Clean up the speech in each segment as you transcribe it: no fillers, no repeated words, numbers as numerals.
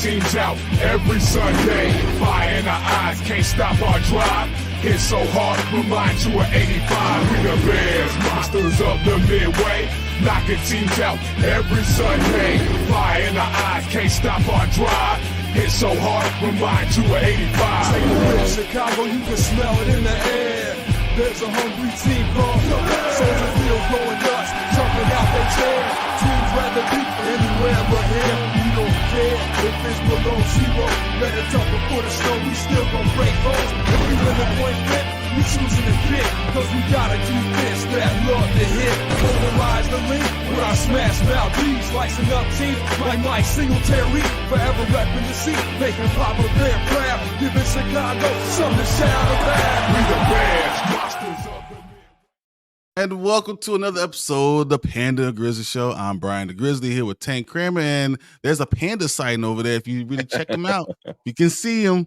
teams out every Sunday. Fire in our eyes, can't stop our drive. Hit so hard, remind you of 85. We the Bears, monsters of the Midway. Knocking teams out every Sunday. Fire in our eyes, can't stop our drive. Hit so hard, remind you of 85. Take a look at Chicago, you can smell it in the air. There's a hungry team called the Soldier Field going nuts, jumping out their chair. Teams rather be anywhere but here. We don't care if it's below zero. Let it dump before the snow, we still gon' break holes. If we win the point fit, we choosing to kick. Cause we got a defense that love to hit. Polarize the link with our smash mouth beats. Slicing up teams like Mike Singletary. Forever repping the seat, making Papa Bear proud. Giving Chicago something to shout about. We the Bears, monsters of the And welcome to another episode of the Panda Grizzly Show. I'm Brian the Grizzly here with Tank Kramer, and there's a panda sighting over there. If you really check him out, you can see him.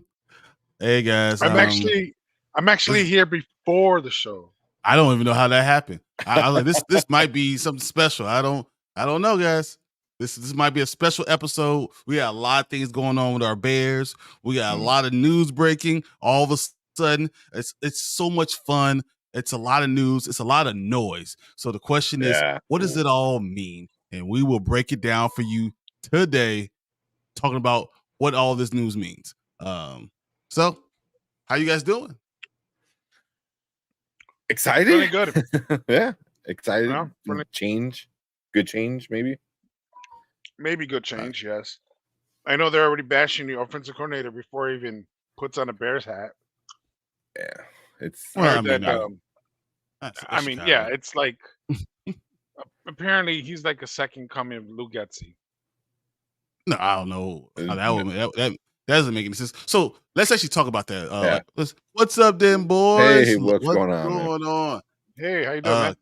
Hey guys, I'm actually here before the show. I don't even know how that happened. I like this might be something special. I don't know, guys. This might be a special episode. We got a lot of things going on with our Bears. We got a lot of news breaking. All of a sudden, it's so much fun. It's a lot of news. It's a lot of noise. So the question is, what does it all mean? And we will break it down for you today, talking about what all this news means. So how you guys doing? Excited? Really good. Yeah, excited. Yeah, really- Change, good change, maybe. Maybe good change, yes. I know they're already bashing the offensive coordinator before he even puts on a Bears hat. Yeah, it's Well, Heard that, That's yeah, it's like apparently he's like a second coming of Lou Getzi. No, I don't know. That doesn't make any sense. So let's actually talk about that. What's up, then, boys? Hey, what's going on, man? Going on? Hey, how you doing, man?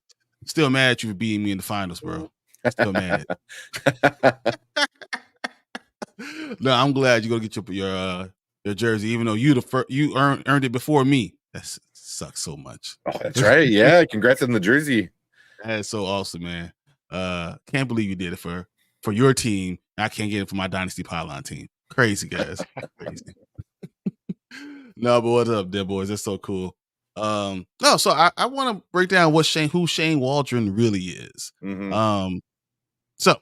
Still mad at you for beating me in the finals, bro. Still mad. No, I'm glad you're gonna get your jersey, even though you earned it before me. That sucks so much. Oh, that's right. Yeah, congrats on the jersey. That's so awesome, man. Can't believe you did it for your team. I can't get it for my Dynasty Pylon team. Crazy, guys. Crazy. No, but what's up, there, boys? That's so cool. So I want to break down who Shane Waldron really is. Mm-hmm. So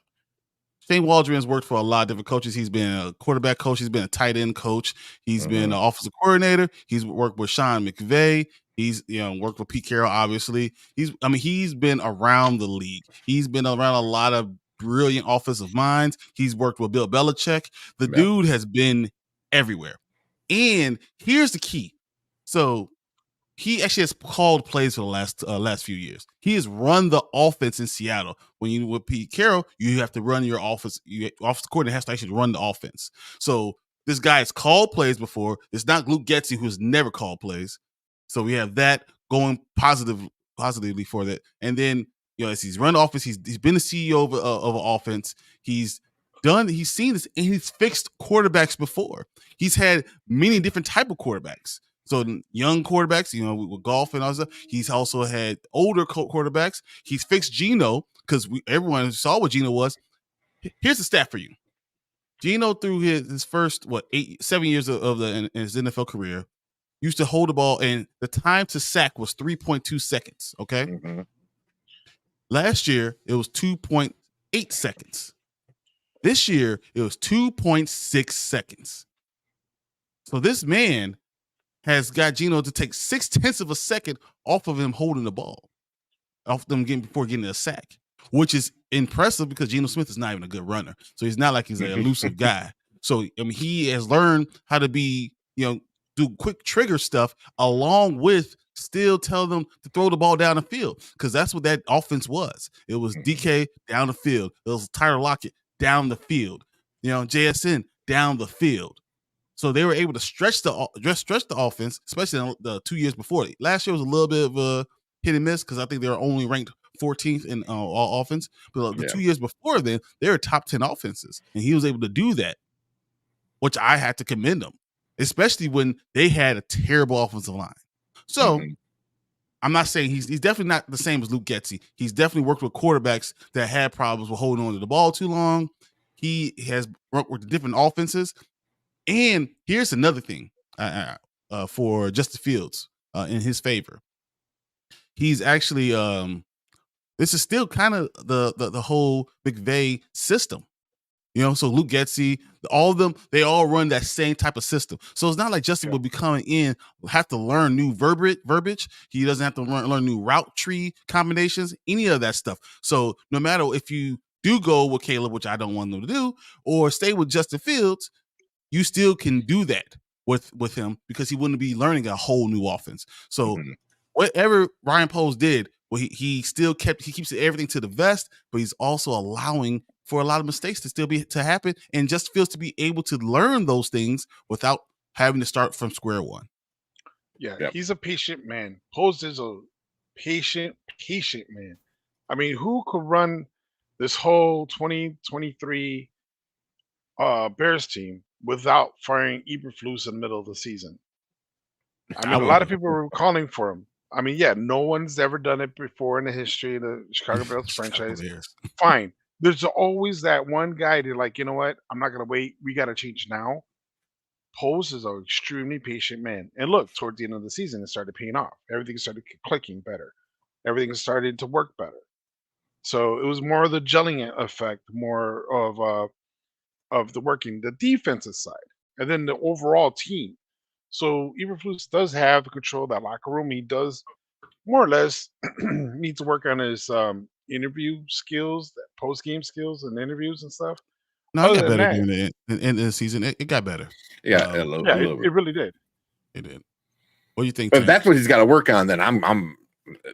Shane Waldron has worked for a lot of different coaches. He's been a quarterback coach. He's been a tight end coach. He's been an offensive coordinator. He's worked with Sean McVay. He's worked with Pete Carroll. Obviously, he's been around the league. He's been around a lot of brilliant offensive minds. He's worked with Bill Belichick. The dude has been everywhere. And here's the key. So he actually has called plays for the last few years. He has run the offense in Seattle. When you with Pete Carroll, you have to run your offense. Offensive coordinator has to actually run the offense. So this guy has called plays before. It's not Luke Getzi, who's never called plays. So we have that going positively for that. And then as he's run the offense, he's been the CEO of an offense. He's seen this, and he's fixed quarterbacks before. He's had many different type of quarterbacks. So young quarterbacks, with golf and all that stuff. He's also had older quarterbacks. He's fixed Geno because everyone saw what Geno was. Here's the stat for you. Geno, through his first 7 years of his NFL career, used to hold the ball, and the time to sack was 3.2 seconds. Okay. Mm-hmm. Last year it was 2.8 seconds. This year it was 2.6 seconds. So this man has got Geno to take 0.6 of a second off of him holding the ball, off them before getting a sack, which is impressive because Geno Smith is not even a good runner. So he's not like he's an elusive guy. So he has learned how to be, do quick trigger stuff along with still tell them to throw the ball down the field, because that's what that offense was. It was DK down the field. It was Tyler Lockett down the field. JSN down the field. So they were able to stretch the offense, especially in the 2 years before. Last year was a little bit of a hit and miss because I think they were only ranked 14th in all offense. But the 2 years before then, they were top 10 offenses, and he was able to do that, which I had to commend him, especially when they had a terrible offensive line. So I'm not saying he's definitely not the same as Luke Getzi. He's definitely worked with quarterbacks that had problems with holding on to the ball too long. he has worked with different offenses. And here's another thing for Justin Fields in his favor. He's actually this is still kind of the whole McVay system. So Luke Getsy, all of them, they all run that same type of system. So it's not like Justin will be coming in, have to learn new verbiage. He doesn't have to learn new route tree combinations, any of that stuff. So no matter if you do go with Caleb, which I don't want them to do, or stay with Justin Fields, you still can do that with him because he wouldn't be learning a whole new offense. So whatever Ryan Poles did, well, he keeps everything to the vest, but he's also allowing for a lot of mistakes to happen, and just feels to be able to learn those things without having to start from square one. Yeah, he's a patient man. Poles is a patient man. I mean, who could run this whole 2023 Bears team without firing Eberflus in the middle of the season? I mean, a lot of people were calling for him. I mean, no one's ever done it before in the history of the Chicago Bears franchise. Fine. There's always that one guy that, like, you know what? I'm not going to wait. We got to change now. Poles is an extremely patient man. And look, towards the end of the season, it started paying off. Everything started clicking better. Everything started to work better. So it was more of the gelling effect, more of the working, the defensive side, and then the overall team. So Eberflus does have control of that locker room. He does more or less need to work on his interview skills, post-game skills and interviews and stuff. No, it got better during the end of the season. It got better. Yeah, it really did. It did. What do you think? But if that's what he's got to work on, then I'm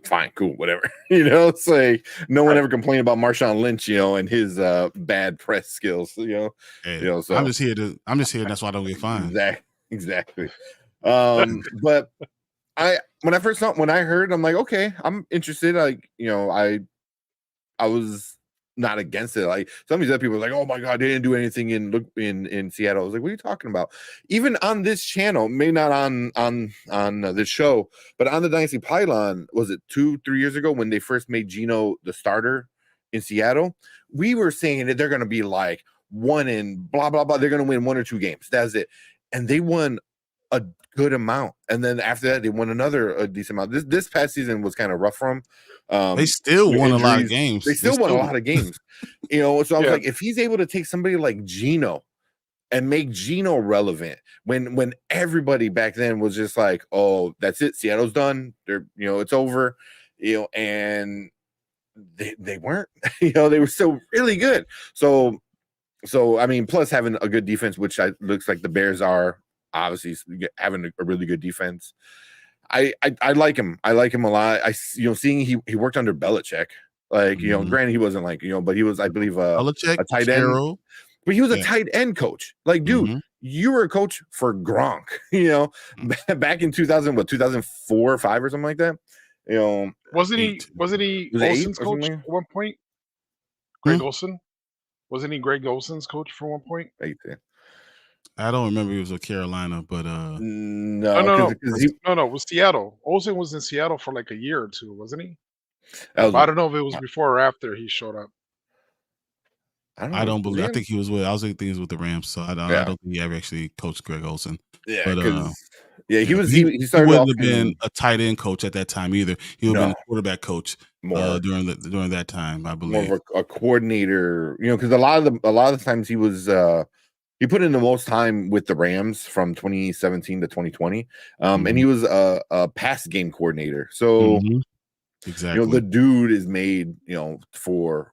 fine, cool, whatever. It's like no one ever complained about Marshawn Lynch, and his bad press skills. So I'm just here. That's why I don't get fined. Exactly. But when I heard, I'm like, okay, I'm interested. Like, I was not against it. Like some of these other people were like, oh my God, they didn't do anything in Seattle. I was like, what are you talking about? Even on this channel, maybe not on this show, but on the Dynasty Pylon, was it 2-3 years ago when they first made Geno the starter in Seattle? We were saying that they're going to be like one in blah, blah, blah. They're going to win 1 or 2 games. That's it. And they won a good amount. And then after that, they won a decent amount. This past season was kind of rough for them. They still won a lot of games. They still won a lot of games. So I was like, if he's able to take somebody like Geno and make Geno relevant when everybody back then was just like, oh, that's it, Seattle's done. They're it's over. And they weren't. They were still really good. So I mean, plus having a good defense, which looks like the Bears are obviously having a really good defense. I like him. I like him a lot. Seeing he worked under Belichick. Like, granted he wasn't like, but he was, I believe, a tight end. But he was a tight end coach. Like, dude, you were a coach for Gronk, back in 2004 or 5 or something like that. Wasn't he Olsen's coach at one point? Greg Olsen? Wasn't he Greg Olsen's coach for one point? I don't remember he was with Carolina, but no, it was Seattle. Olsen was in Seattle for like a year or 2, wasn't he? I don't know if it was before or after he showed up. I don't believe. I think he was with. I was thinking he was with the Rams, so I don't think he ever actually coached Greg Olsen. Yeah, but he started. He wouldn't have been a tight end coach at that time either. He would have been a quarterback coach during that time, I believe. More of a coordinator, because a lot of the times he was. He put in the most time with the Rams from 2017 to 2020, and he was a pass game coordinator. So, exactly, the dude is made, for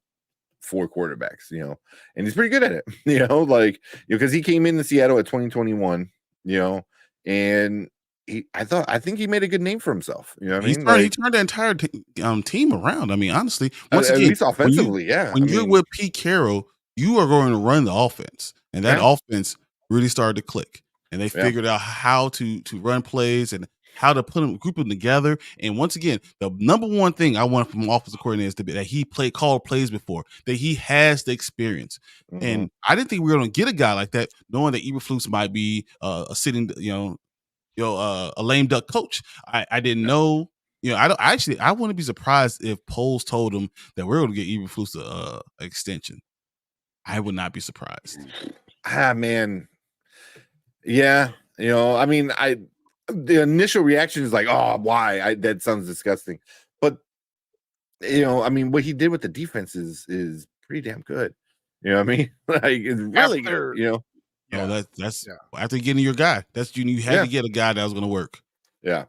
quarterbacks, and he's pretty good at it, because he came into Seattle at 2021, and I think he made a good name for himself. He turned the entire team around. I mean, honestly, once at again, least offensively, when you're with Pete Carroll, you are going to run the offense. And that offense really started to click, and they figured out how to run plays and how to group them together. And once again, the number one thing I want from offensive coordinator is to be that he called plays before, that he has the experience. And I didn't think we were going to get a guy like that, knowing that Eberflus might be a sitting, a lame duck coach. I didn't know. I wouldn't be surprised if Poles told him that we're going to get Eberflus an extension. I would not be surprised. Man. Yeah. I mean, the initial reaction is like, oh, why? That sounds disgusting. But I mean, what he did with the defense is pretty damn good. You know what I mean? Like, it's really good. No, that's after getting your guy. That's you had to get a guy that was going to work. Yeah.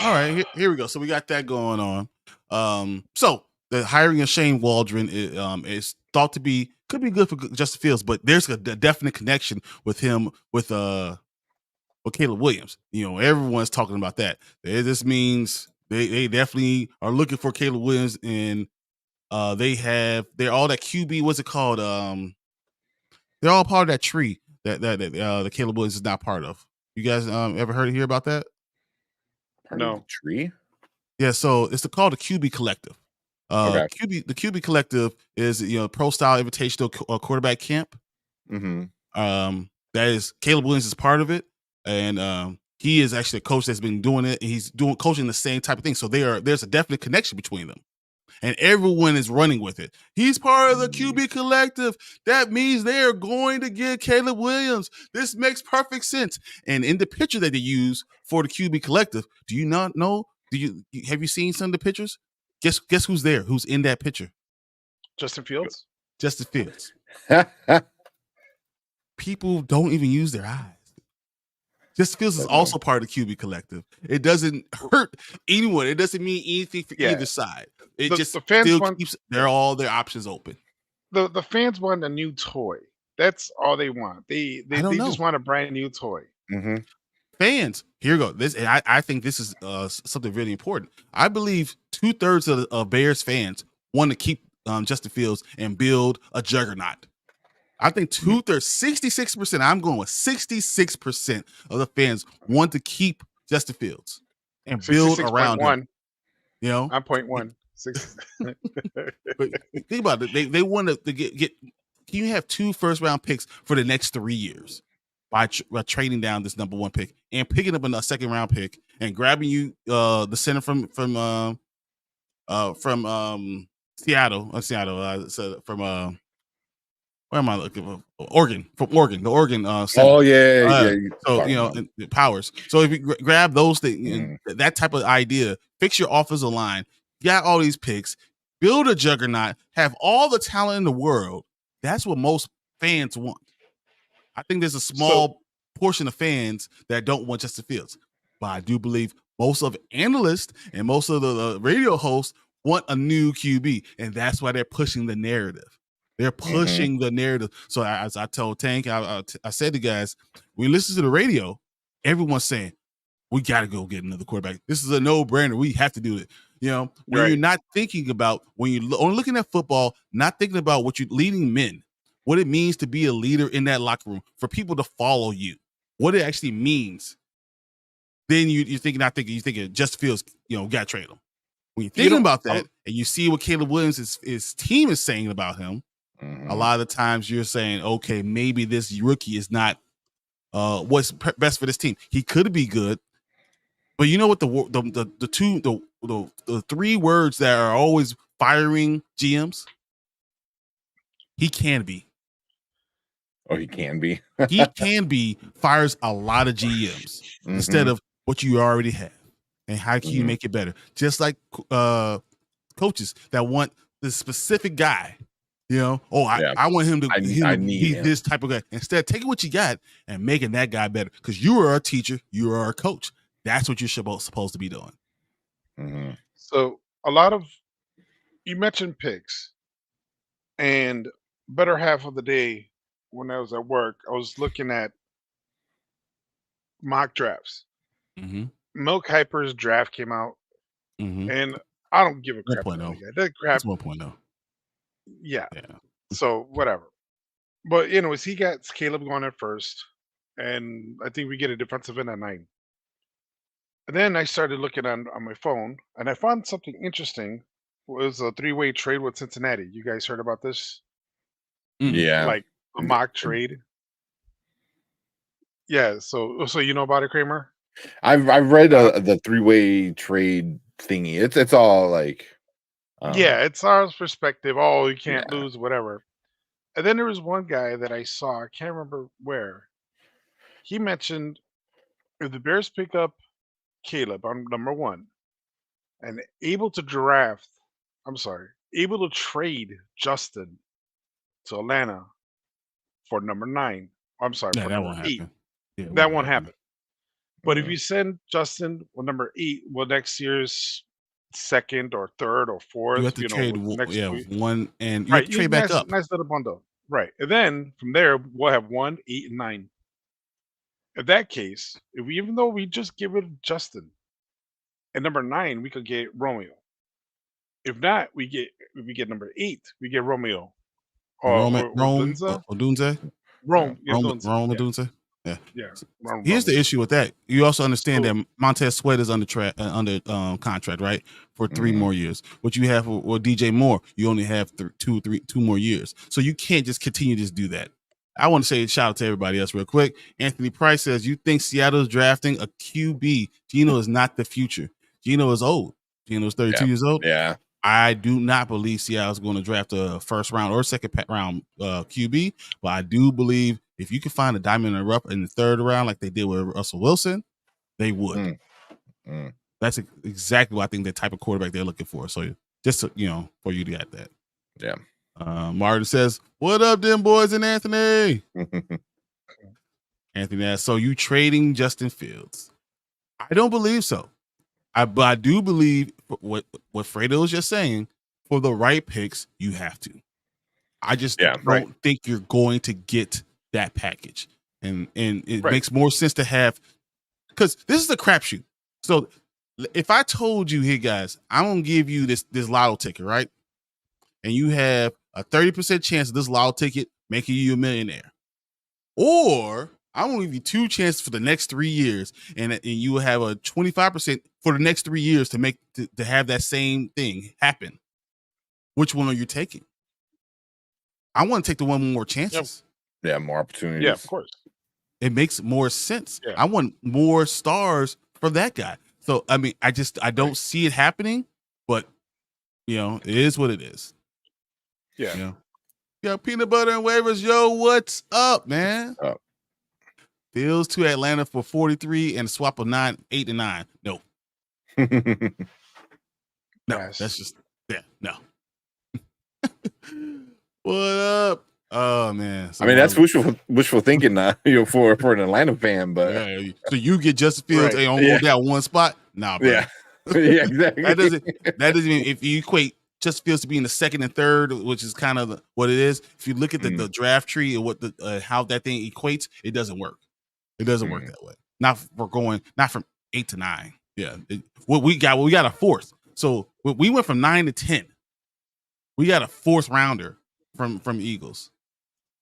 All right, here we go. So we got that going on. So the hiring of Shane Waldron is thought to could be good for Justin Fields, but there's a definite connection with him with Caleb Williams. Everyone's talking about that. This means they definitely are looking for Caleb Williams, and they're all that QB. What's it called? They're all part of that tree that the Caleb Williams is not part of. You guys ever hear about that? Part of the tree? Yeah, so it's called the QB Collective. The QB Collective is pro style invitational quarterback camp. Mm-hmm. That is Caleb Williams is part of it, and he is actually a coach that's been doing it, and he's coaching the same type of thing. So there's a definite connection between them, and everyone is running with it. He's part of the QB Collective. That means they are going to get Caleb Williams. This makes perfect sense. And in the picture that they use for the QB Collective, do you not know? Have you seen some of the pictures? Guess who's there? Who's in that picture? Justin Fields. Justin Fields. People don't even use their eyes. Justin Fields is also part of the QB Collective. It doesn't hurt anyone. It doesn't mean anything for either side. It the fans keeps all their options open. The fans want a new toy. That's all they want. They just want a brand new toy. Mm-hmm. Fans, here we go. I think this is something really important. I believe 2/3 of Bears fans want to keep Justin Fields and build a juggernaut. I think 66%. I'm going with 66% of the fans want to keep Justin Fields and build around him. I'm 0.1. But think about it. They want to get. Can you have 2 first-round picks for the next 3 years by trading down this number 1 pick and picking up a second-round pick and grabbing you the center from Seattle? From where am I looking for? Oregon, from Oregon, the Oregon center. Oh yeah. So Powers. So if you grab those things, that type of idea, fix your offensive line, got all these picks, build a juggernaut, have all the talent in the world. That's what most fans want. I think there's a small portion of fans that don't want Justin Fields, but I do believe most of analysts and most of the radio hosts want a new QB, and that's why they're pushing the narrative. They're pushing the narrative. So as I told Tank, I said to guys, we listen to the radio, everyone's saying, we got to go get another quarterback. This is a no-brainer. We have to do it. When you're not thinking about, when you're only looking at football, not thinking about what you're leading men, what it means to be a leader in that locker room, for people to follow you, what it actually means, then you're thinking Justin Fields, got to trade him. When you're thinking about that and you see what Caleb Williams' his team is saying about him, a lot of the times you're saying, okay, maybe this rookie is not what's best for this team. He could be good, but you know what the 3 words that are always firing GMs? He can be. Oh, he can be. He can be fires a lot of GMs instead of what you already have. And how can you make it better? Just like coaches that want this specific guy. I want him to be this type of guy. Instead, taking what you got and making that guy better. Because you are a teacher, you are a coach. That's what you're supposed to be doing. Mm-hmm. So you mentioned picks, and better half of the day when I was at work, I was looking at mock drafts. Milk Hyper's draft came out, and I don't give a crap. 1.0. That crap. It's 1.0. Yeah. So whatever. But he got Caleb going at first, and I think we get a defensive end at 9. And then I started looking on my phone, and I found something interesting. It was a 3-way trade with Cincinnati. You guys heard about this? Yeah. Like a mock trade. Yeah. So you know about it, Kramer? I've read the 3-way trade thingy. It's all like it's our perspective. Oh, you can't lose, whatever. And then there was one guy that I saw, I can't remember where. He mentioned if the Bears pick up Caleb on number 1 and able to trade Justin to Atlanta for number 9. I'm sorry, Yeah, for that number won't 8. happen. Yeah, That won't happen. But if you send Justin with number 8, next year's second or third or fourth, you have to trade with the next one, and you have to trade back up. nice little bundle. Right. And then from there, we'll have 1, 8, and 9. In that case, even though we just get rid of Justin, at number 9, we could get Romeo. If not, if we get number 8, we get Romeo. Rome Odunze? Odunze. Rome Odunze. Yeah. Yeah. Here's the issue with that. You also understand that Montez Sweat is under contract, right, for 3 more years. What you have with DJ Moore, you only have 2 more years. So you can't just continue to just do that. I want to say shout out to everybody else real quick. Anthony Price says, you think Seattle's drafting a QB? Geno is not the future. Geno is old. Geno is 32 years old. Yeah. I do not believe Seattle's going to draft a first round or second round QB, but I do believe if you can find a diamond in the rough in the 3rd round, like they did with Russell Wilson, they would. That's exactly what I think the type of quarterback they're looking for. So just for you to get that. Yeah. Martin says, "What up, them boys and Anthony?" Anthony asks, "So you trading Justin Fields?" I don't believe so. But I do believe what Fredo was just saying. For the right picks, you have to. I just don't think you're going to get that package, and it makes more sense to have, because this is a crapshoot. So if I told you, hey guys, I'm gonna give you this lotto ticket, right, and you have a 30% chance of this lotto ticket making you a millionaire, or I'm gonna give you 2 chances for the next 3 years, and you will have a 25% for the next 3 years to have that same thing happen. Which one are you taking? I want to take the one with more chances. Yeah, more opportunities. Yeah, of course. It makes more sense. Yeah. I want more stars for that guy. So I mean, I don't see it happening, but it is what it is. Yeah. Yo, peanut butter and waivers. Yo, what's up, man? Up. Bills to Atlanta for 43 and a swap of 8 and 9. No. No, Yes. that's just no. What up? Oh man. I mean, that's wishful thinking, for an Atlanta fan, but so you get Justin Fields and only that one spot? Nah, bro. Yeah. Yeah, exactly. that doesn't mean, if you equate Justin Fields to be in the 2nd and 3rd, which is kind of what it is. If you look at the draft tree and what how that thing equates, it doesn't work. It doesn't work that way. Not from 8 to 9. Yeah. We got a 4th. So we went from 9 to 10. We got a 4th rounder from Eagles.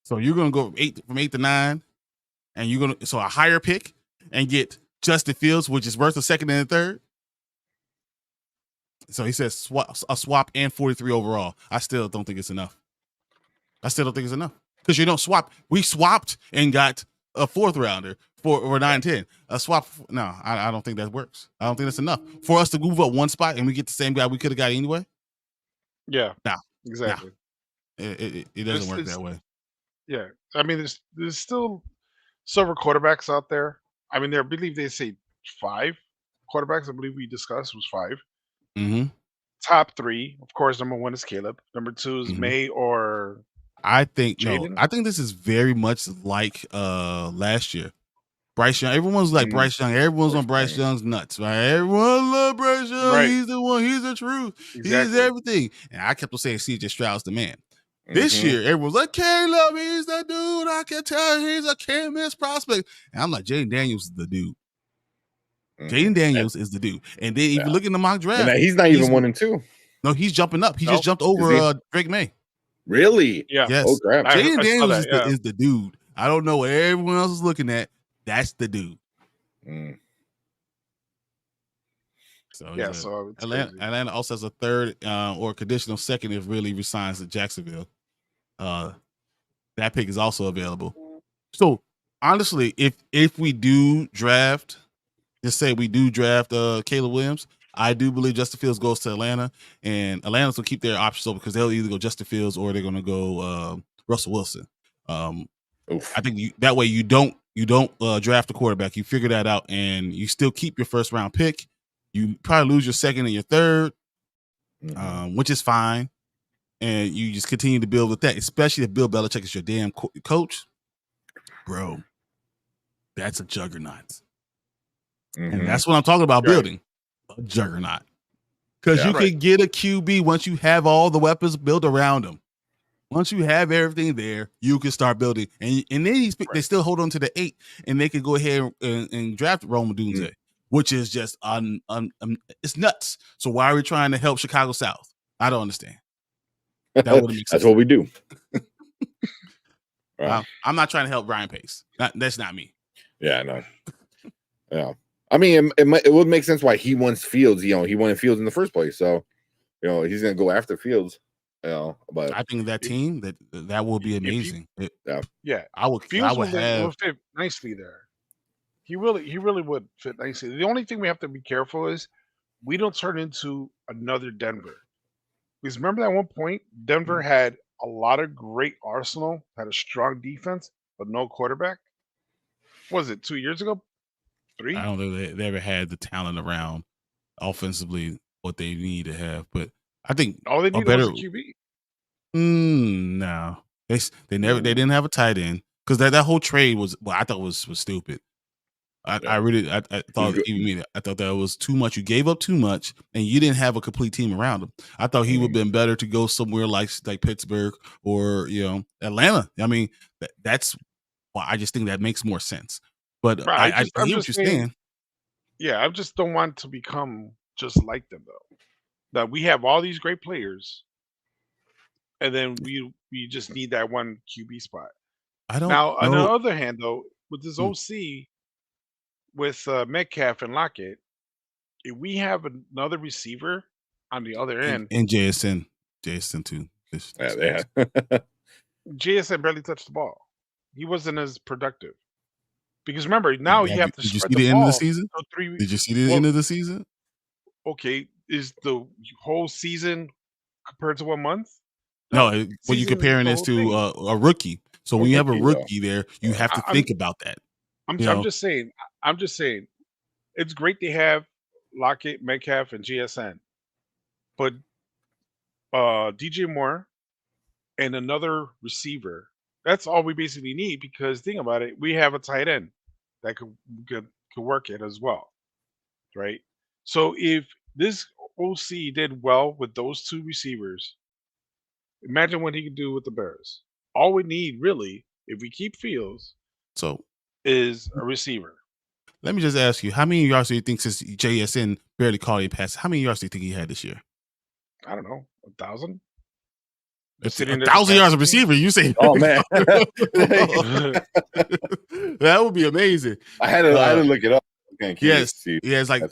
So you're gonna go from 8 to 9, and you're gonna a higher pick and get Justin Fields, which is worth a 2nd and a 3rd. So he says a swap and 43 overall. I still don't think it's enough. Because you don't swap. We swapped and got a 4th rounder for 9-10. A swap. No, I don't think that works. I don't think that's enough for us to move up 1 spot and we get the same guy we could have got anyway. Yeah. No. Exactly. No. It doesn't work that way. Yeah. I mean, there's still silver quarterbacks out there. I mean, I believe they say 5 quarterbacks. I believe we discussed was 5. Mm-hmm. Top 3, of course. Number 1 is Caleb. Number 2 is May or I think Jaden? I think this is very much like last year. Bryce Young. Everyone's like Bryce Young. Everyone's on Bryce Young's nuts, right? Everyone love Bryce Young. Right. He's the one. He's the truth. Exactly. He's everything. And I kept on saying CJ Stroud's the man. This year, everyone's like, Caleb, he's the dude. I can tell he's a can't miss prospect. And I'm like, Jaden Daniels is the dude. Jaden Daniels is the dude. And then if you look in the mock draft, and he's not even 1 and 2. No, he's jumping up. He just jumped over Drake May. Really? Yeah. Yes. Oh, crap. Jaden Daniels is the dude. I don't know what everyone else is looking at. That's the dude. So yeah, so Atlanta also has a 3rd or conditional 2nd if really resigns to Jacksonville. That pick is also available. So honestly, if we do draft, just say we do draft Caleb Williams, I do believe Justin Fields goes to Atlanta, and Atlanta's will keep their options open because they'll either go Justin Fields or they're going to go Russell Wilson. I think that way you don't draft a quarterback. You figure that out, and you still keep your first round pick. You probably lose your second and your third, which is fine, and you just continue to build with that. Especially if Bill Belichick is your damn coach, bro. That's a juggernaut, and that's what I'm talking about building a juggernaut. Because you can get a QB once you have all the weapons built around him. Once you have everything there, you can start building. And then they still hold on to the 8, and they can go ahead and draft Rome Odunze, which is just it's nuts. So why are we trying to help Chicago South? I don't understand. That wouldn't make sense. That's what we do. I'm not trying to help Ryan Pace. That's not me. Yeah, no. Yeah. I mean, it would make sense why he wants Fields. He wanted Fields in the first place. So, he's going to go after Fields. But I think that team that will be amazing. I would fit nicely there. He really would fit nicely. The only thing we have to be careful is we don't turn into another Denver. Because remember at one point, Denver had a lot of great arsenal, had a strong defense, but no quarterback. What was it 2 years ago? 3? I don't think they ever had the talent around offensively what they need to have, but I think all they needed was a QB. No, they didn't have a tight end because that whole trade was I thought was stupid. I thought that was too much. You gave up too much, and you didn't have a complete team around him. I thought he would have been better to go somewhere like Pittsburgh or Atlanta. I mean, that's why I just think that makes more sense. But I hear what you're saying. Yeah, I just don't want to become just like them though. That we have all these great players, and then we just need that one QB spot. I don't now. know. On the other hand, though, with this OC, with Metcalf and Lockett, if we have another receiver on the other end, and JSN too. JSN barely touched the ball. He wasn't as productive because remember now you have to. Did you see the end of the season? Did you see the end of the season? Okay, is the whole season compared to 1 month? No, when you're comparing this to a rookie. So when you have a rookie there, you have to think about that. I'm just saying. It's great to have Lockett, Metcalf, and GSN, but DJ Moore and another receiver. That's all we basically need because think about it, we have a tight end that could work it as well, right? So if this OC did well with those 2 receivers, imagine what he could do with the Bears. All we need really, if we keep Fields, is a receiver. Let me just ask you, how many yards do you think since JSN barely caught any passes, how many yards do you think he had this year? I don't know, 1,000? It's 1,000 yards of receiver. You say, oh man, that would be amazing. I had to look it up. Yes, like I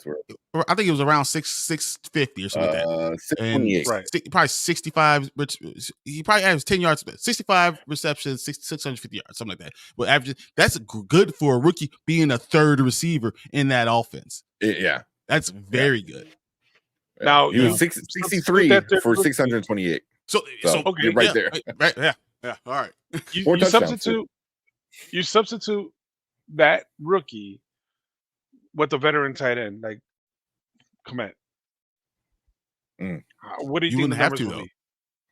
think it was around 650 or something like that. 628. Probably 65. He probably averaged 10 yards, 65 receptions, 650 yards, something like that. But that's good for a rookie being a third receiver in that offense. Yeah, that's very good. Now he was 63 for 628. So okay, you're right there. Right, yeah. All right. You substitute that rookie with the veteran tight end, like Komet. What do you think? Wouldn't have to though.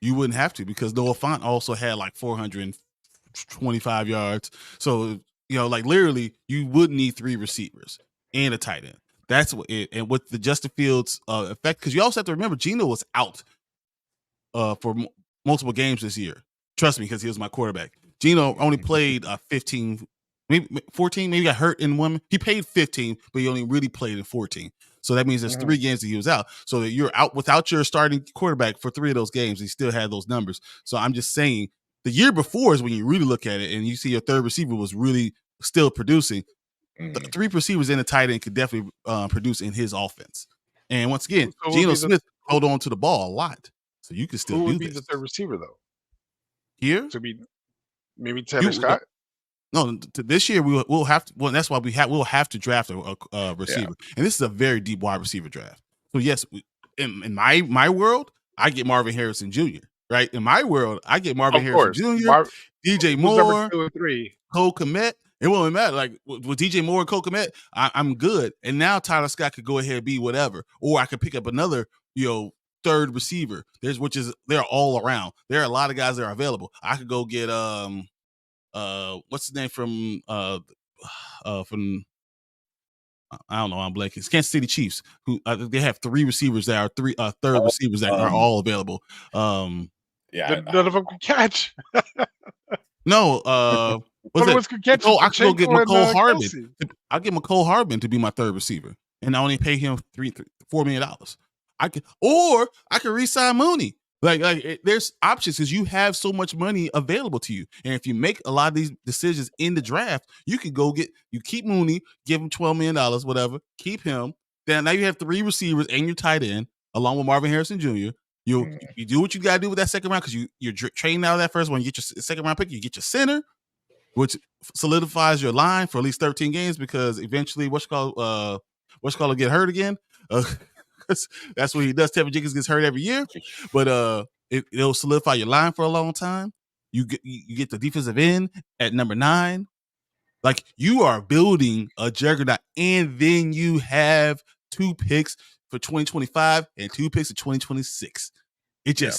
You wouldn't have to because Noah Fant also had like 425 yards. So like literally, you would need 3 receivers and a tight end. That's what it. And with the Justin Fields effect, because you also have to remember Geno was out for multiple games this year. Trust me, because he was my quarterback. Geno only played 15. Maybe 14, maybe got hurt in one. He played 15, but he only really played in 14. So that means there's 3 games that he was out. So that you're out without your starting quarterback for 3 of those games. He still had those numbers. So I'm just saying the year before is when you really look at it and you see your third receiver was really still producing. The 3 receivers in the tight end could definitely produce in his offense. And once again, Geno Smith hold on to the ball a lot. So you can still do this. Who would be the third receiver though? Here? To be maybe Taylor Scott? No, this year we'll have to. Well, that's why we'll have to draft a receiver, and this is a very deep wide receiver draft. So yes, in my world, I get Marvin Harrison Jr. right? In my world, I get Marvin Of Harrison course. Jr., DJ Who's number Moore, 2 and 3? Cole Kmet. It won't matter. Like with DJ Moore and Cole Kmet, I'm good. And now Tyler Scott could go ahead and be whatever, or I could pick up another, third receiver. They're all around. There are a lot of guys that are available. I could go get what's his name from I don't know. I'm blanking. It's Kansas City Chiefs, who they have 3 receivers that are third receivers that are all available. None of them can catch. No, What's could catch? I could go get McCole Hardman. Kelsey. I'll get McCole Hardman to be my third receiver, and I only pay him $4 million. I could re-sign Mooney. There's options because you have so much money available to you, and if you make a lot of these decisions in the draft, you could you keep Mooney, give him $12 million, whatever, keep him. Then now you have 3 receivers and your tight end along with Marvin Harrison Jr. You do what you got to do with that second round because you're trading out of that first one. You get your second round pick. You get your center, which solidifies your line for at least 13 games because eventually what's called will get hurt again. That's what he does. Tevin Jenkins gets hurt every year, but it'll solidify your line for a long time. You get the defensive end at number 9. Like you are building a juggernaut, and then you have 2 picks for 2025 and 2 picks for 2026. It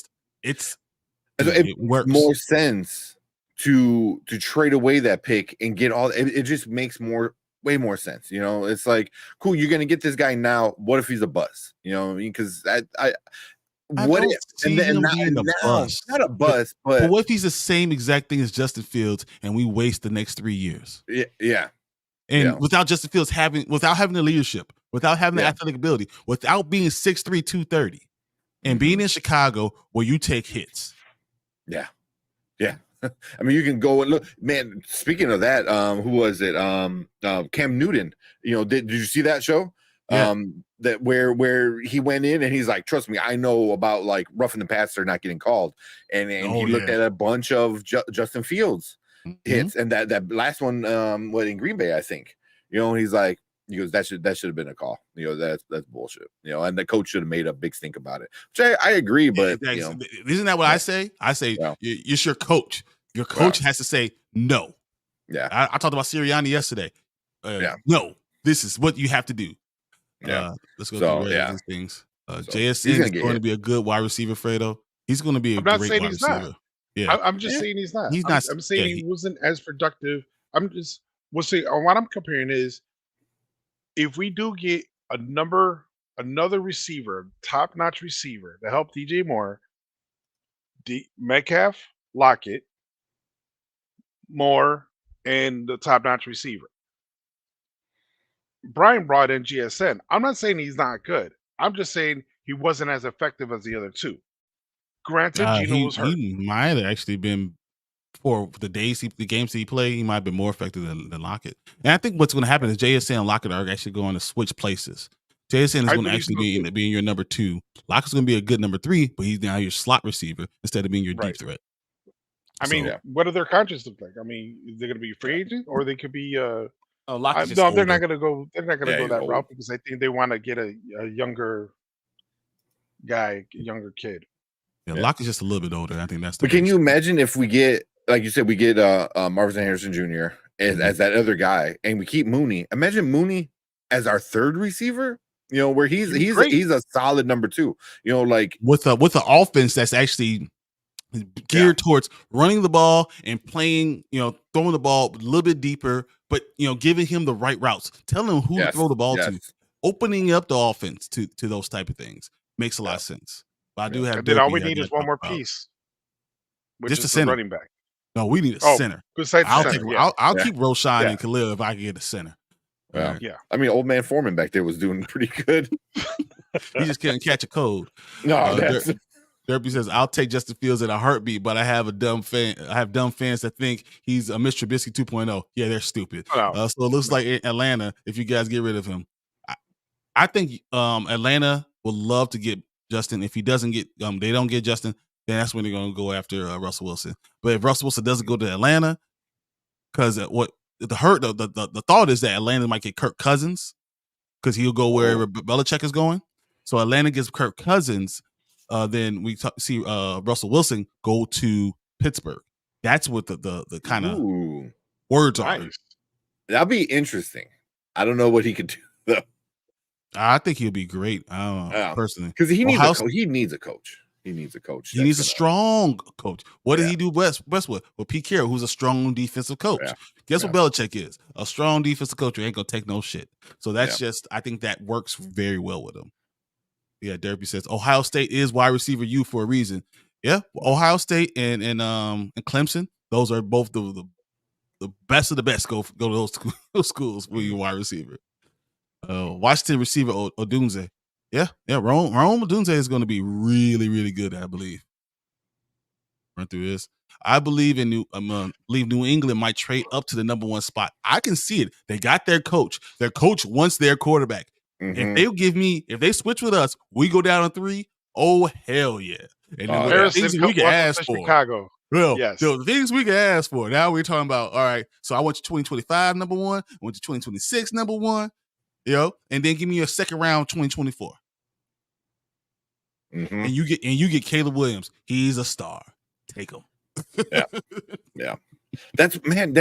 works more sense to trade away that pick and get all. It just makes way more sense. It's like, cool, you're gonna get this guy now. What if he's a bust? You know what I mean? Because what if not a bust, but what if he's the same exact thing as Justin Fields and we waste the next 3 years? Yeah. And without Justin Fields having the leadership, without having the athletic ability, without being 6'3", 230, and being in Chicago where you take hits. Yeah. I mean, you can go and look, man. Speaking of that, who was it? Cam Newton. Did you see that show? Yeah. That where he went in and he's like, trust me, I know about like roughing the passer not getting called, and he looked at a bunch of Justin Fields hits, and that last one, in Green Bay, I think. He's like, he goes, that should have been a call. That's bullshit. And the coach should have made a big stink about it. Which I agree, but isn't that what I say? I say it's your coach. Your coach has to say no. Yeah, I talked about Sirianni yesterday. No, this is what you have to do. Let's go through these things. JSN is going to be a good wide receiver, Fredo. He's going to be a great wide receiver. Not. Yeah, I'm just saying he's not. He's not. I'm saying he wasn't as productive. What I'm comparing is if we do get another receiver, top-notch receiver to help DJ Moore, Metcalf, Lockett, Moore, and the top-notch receiver. Brian brought in GSN. I'm not saying he's not good. I'm just saying he wasn't as effective as the other 2. Granted, Geno was hurt. He might have actually been, for the games he played, he might have been more effective than Lockett. And I think what's going to happen is JSN and Lockett are actually going to switch places. JSN is going to actually be in your number 2. Lockett's going to be a good number 3, but he's now your slot receiver instead of being your deep threat. I mean, what do their contracts look like? I mean, they're going to be free agent, or they could be. Lockett's no, they're not going to go. They're not going to go that route because I think they want to get a younger guy, a younger kid. Yeah, Lockett's just a little bit older. I think that's. But can you imagine if we get, like you said, we get Marvin Harrison Jr. as that other guy, and we keep Mooney? Imagine Mooney as our third receiver. Where he's a solid number 2. Like with the offense that's actually geared towards running the ball and playing, throwing the ball a little bit deeper, but giving him the right routes, telling him who to throw the ball to, opening up the offense to those type of things makes a lot of sense. But I do have. And then all we need is one more piece, which just is a center. Running back. No, we need a center. I'll keep Roshan and Khalil if I can get a center. Yeah. I mean, old man Foreman back there was doing pretty good. He just couldn't catch a cold. No, Derby says, I'll take Justin Fields in a heartbeat, but I have dumb fans that think he's a Mr. Trubisky 2.0. Yeah, they're stupid. So it looks like Atlanta, if you guys get rid of him. I think Atlanta would love to get Justin. If he doesn't get they don't get Justin, then that's when they're going to go after Russell Wilson. But if Russell Wilson doesn't go to Atlanta, because the thought is that Atlanta might get Kirk Cousins because he'll go wherever Belichick is going. So Atlanta gets Kirk Cousins. then we see Russell Wilson go to Pittsburgh. That's what the kind of words are. That'd be interesting. I don't know what he could do though. I think he'll be great. I don't know personally because he needs he needs a coach. He needs a coach. He needs a strong coach. What did he do best with? Well, Pete Carroll, who's a strong defensive coach. Yeah. Guess what Belichick is? A strong defensive coach who ain't gonna take no shit. So that's just, I think that works very well with him. Yeah, Derby says Ohio State is wide receiver U for a reason. Yeah, Ohio State and Clemson, those are both the best of the best. Go to those schools for your wide receiver. Washington receiver Odunze. Yeah, Rome Odunze is going to be really, really good, I believe. Run through this. I believe New England might trade up to the number 1 spot. I can see it. They got their coach. Their coach wants their quarterback. Mm-hmm. If they switch with us, we go down to 3. Oh hell yeah! And the things we can ask for. Chicago. Well, yes. The things we can ask for. Now we're talking about. All right, so I want you 2025 number 1. I want you 2026 number 1. And then give me a second round 2024. Mm-hmm. And you get Caleb Williams. He's a star. Take him. Yeah. That's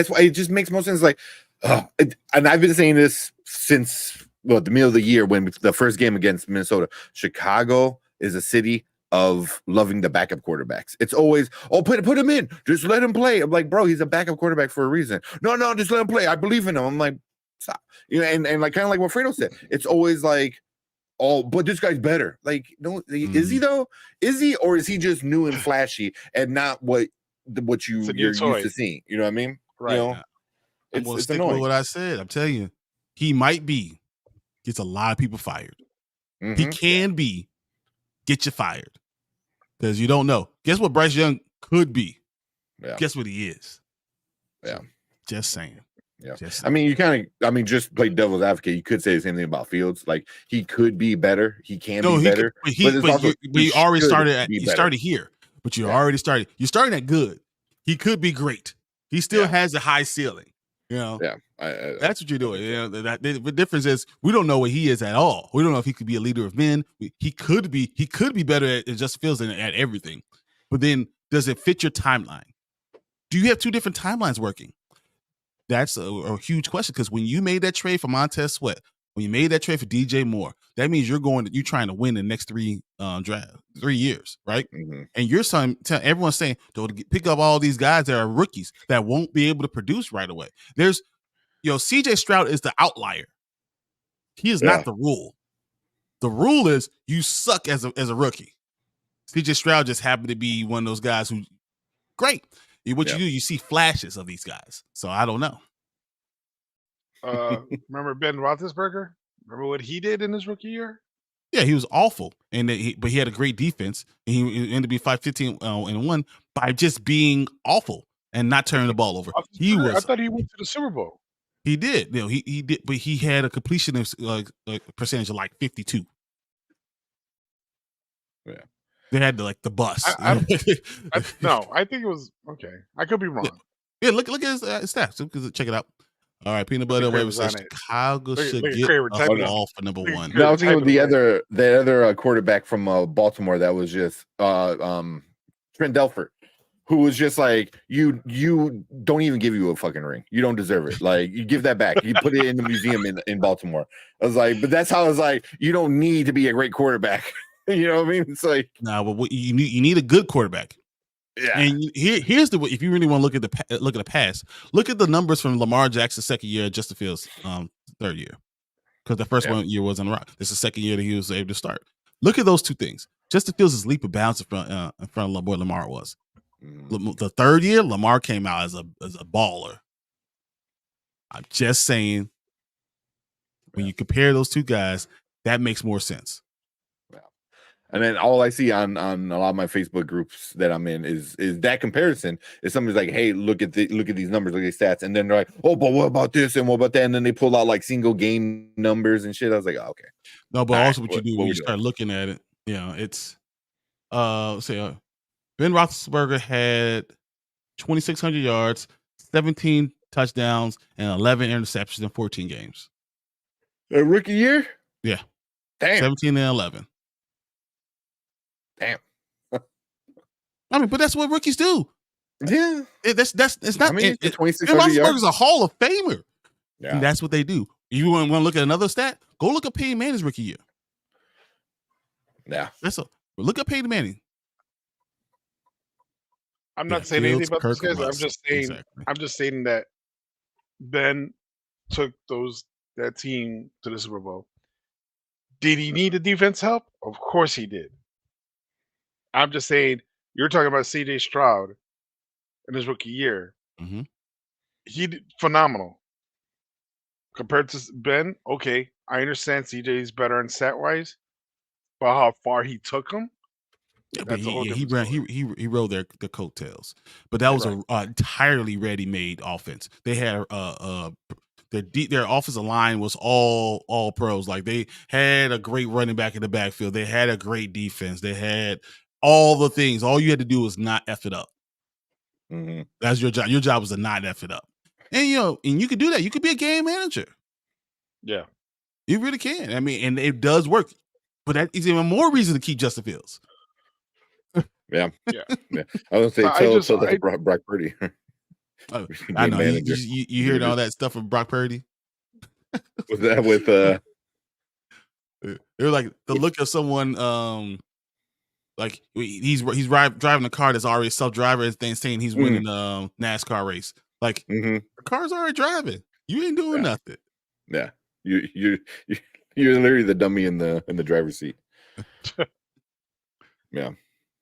why it just makes most sense. Like, and I've been saying this since the middle of the year when the first game against Minnesota. Chicago is a city of loving the backup quarterbacks. It's always, put him in. Just let him play. I'm like, bro, he's a backup quarterback for a reason. No, just let him play. I believe in him. I'm like, stop. And like kind of like what Fredo said. It's always like, but this guy's better. Like, no, is he though? Is he, or is he just new and flashy and not what you're used to seeing? You know what I mean? Right. I'm gonna stick with what I said. I'm telling you, he might gets a lot of people fired. Mm-hmm. He can get you fired because you don't know. Guess what Bryce Young could be? Yeah. Guess what he is? Yeah. Just saying. Yeah. I mean, just play devil's advocate. You could say the same thing about Fields. Like, he could be better. He can be better. He already started here. But you already started. You're starting at good. He could be great. He still has a high ceiling. Yeah. That's what you're doing. The difference is we don't know what he is at all. We don't know if he could be a leader of men. He could be better at Justin Fields than at everything. But then, does it fit your timeline? Do you have 2 different timelines working? That's a huge question, because when you made that trade for Montez Sweat, when you made that trade for DJ Moore, that means you're trying to win the next 3 years, right? Mm-hmm. And you're everyone's saying, don't pick up all these guys that are rookies that won't be able to produce right away. There's, CJ Stroud is the outlier. He is not the rule. The rule is you suck as a rookie. CJ Stroud just happened to be one of those guys who great. What you do, you see flashes of these guys. So I don't know. Remember Ben Roethlisberger? Remember what he did in his rookie year? Yeah, he was awful, but he had a great defense. And he ended up being 5-15-1 by just being awful and not turning the ball over. I thought he went to the Super Bowl. He did. He did, but he had a completion percentage of like 52. Yeah. They had the bus. I think it was okay. I could be wrong. Yeah, look at his stats. Check it out. All right, Peanut Butter Wave says Chicago should get a ball for number 1. No, I was thinking of the other quarterback from Baltimore that was just Trent Dilfer, who was just like, you don't even give you a fucking ring. You don't deserve it. Like, you give that back. You put it in the museum in Baltimore. I was like, but that's how I was like, you don't need to be a great quarterback. You know what I mean? It's like, no, but you need a good quarterback. Yeah. And here's if you really want to look at the past, look at the numbers from Lamar Jackson's second year, Justin Fields' third year, because the first year was on the rock. This is the second year that he was able to start. Look at those 2 things. Justin Fields' is leap of bounds in front of what Lamar was. The third year, Lamar came out as a baller. I'm just saying, when you compare those 2 guys, that makes more sense. And then all I see on a lot of my Facebook groups that I'm in is that comparison. Is somebody's like, hey, look at these numbers, look at these stats, and then they're like, oh, but what about this and what about that? And then they pull out like single game numbers and shit. I was like, oh, okay. No, but also what you do when you start looking at it, it's Ben Roethlisberger had 2,600 yards, 17 touchdowns, and 11 interceptions in 14 games. A rookie year? Yeah. Damn. 17 and 11. Damn. I mean, but that's what rookies do. Yeah. It's not. I mean, Ben 2,600 yards. Roethlisberger's a Hall of Famer. Yeah. And that's what they do. You want to look at another stat? Go look at Peyton Manning's rookie year. Yeah. Look at Peyton Manning. I'm not saying anything about Kirk, those guys. Russ. I'm just saying that Ben took that team to the Super Bowl. Did he need the defense help? Of course he did. I'm just saying, you're talking about C.J. Stroud in his rookie year. Mm-hmm. He did phenomenal. Compared to Ben, okay, I understand C.J. is better in stat-wise, but how far he took him, yeah, but he rode their coattails. But that was an entirely ready-made offense. They had their offensive line was all pros. Like, they had a great running back in the backfield. They had a great defense. They had all the things. All you had to do was not F it up. Mm-hmm. That's your job. Your job was to not F it up. And and you could do that. You could be a game manager. Yeah. You really can. I mean, and it does work. But that is even more reason to keep Justin Fields. Yeah. I was gonna say Brock Purdy. I know. You heard all that stuff from Brock Purdy? Was that with they're like the look of someone like he's driving a car that's already self-driver and saying he's winning a NASCAR race. Like, the car's already driving. You ain't doing nothing. Yeah. You're literally the dummy in the driver's seat. Yeah.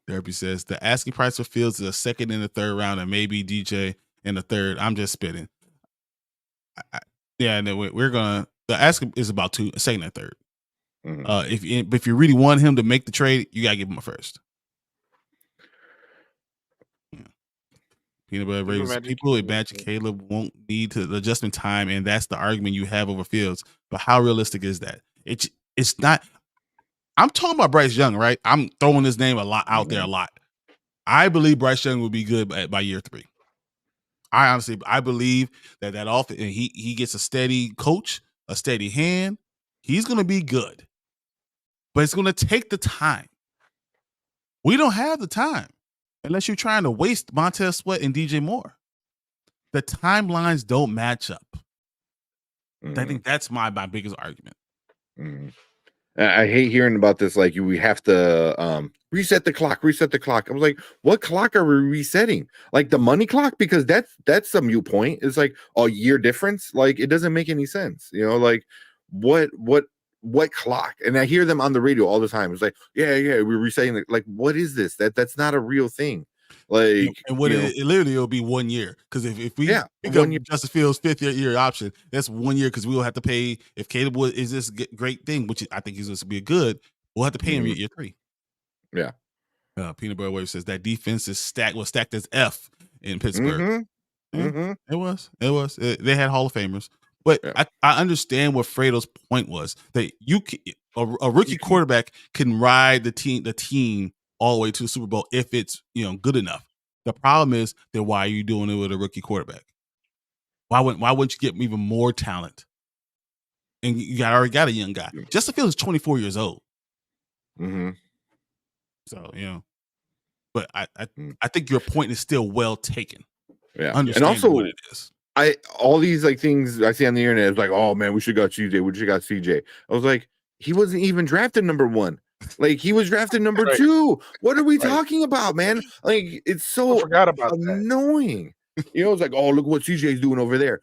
Therapy says the asking price for Fields is a second and a third round, and maybe DJ in the third. I'm just spitting. And then we're gonna. The asking is about a second and third. Mm-hmm. If you really want him to make the trade, you gotta give him a first. Yeah. Peanut butter raises people. Imagine Caleb won't need the adjustment time, and that's the argument you have over Fields. But how realistic is that? It's not. I'm talking about Bryce Young, right? I'm throwing his name out there a lot. I believe Bryce Young will be good by year 3. I believe that offense, and he gets a steady coach, a steady hand. He's going to be good, but it's going to take the time. We don't have the time unless you're trying to waste Montez Sweat and DJ Moore. The timelines don't match up. I think that's my biggest argument. I hate hearing about this. Like, we have to reset the clock. I was like, what clock are we resetting? Like, the money clock? Because that's some new point. It's like a year difference. Like, it doesn't make any sense. Like, what clock? And I hear them on the radio all the time. It's like, yeah, we're resetting. Like, what is this? That's not a real thing. Like, and it'll be 1 year, because if we pick up Justin Fields' 5th year option, that's 1 year, because we will have to pay if Caleb is this great thing, which I think he's going to be good. We'll have to pay him year 3. Yeah. Peanut Butter Wave says that defense is stacked as F in Pittsburgh. It was. They had Hall of Famers, but I understand what Fredo's point was, that a rookie quarterback can ride the team all the way to the Super Bowl if it's good enough. The problem is that why are you doing it with a rookie quarterback? Why wouldn't you get even more talent? And you already got a young guy. Justin Fields is 24 years old. So but I think your point is still well taken. Yeah, and also what it is. All these like things I see on the internet is like, oh man, we should got CJ. We should got CJ. I was like, he wasn't even drafted number 1. Like, he was drafted number 2. What are we talking about, man? Like, it's so annoying. It's like, oh, look what CJ's doing over there.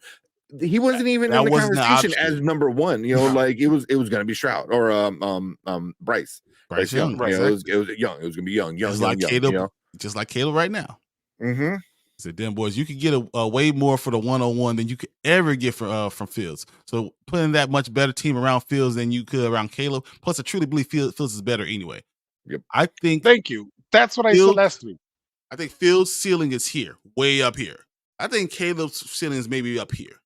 He wasn't even in the conversation as number 1. Like, it was gonna be Stroud or Bryce Young. It was young. It was gonna be young. Just like Caleb, just like Caleb right now. So then, boys, you could get a way more for the 101 than you could ever get from Fields. So putting that much better team around Fields than you could around Caleb. Plus, I truly believe Fields is better anyway. Yep. I think. Thank you. That's what I said last week. I think Fields' ceiling is here, way up here. I think Caleb's ceiling is maybe up here.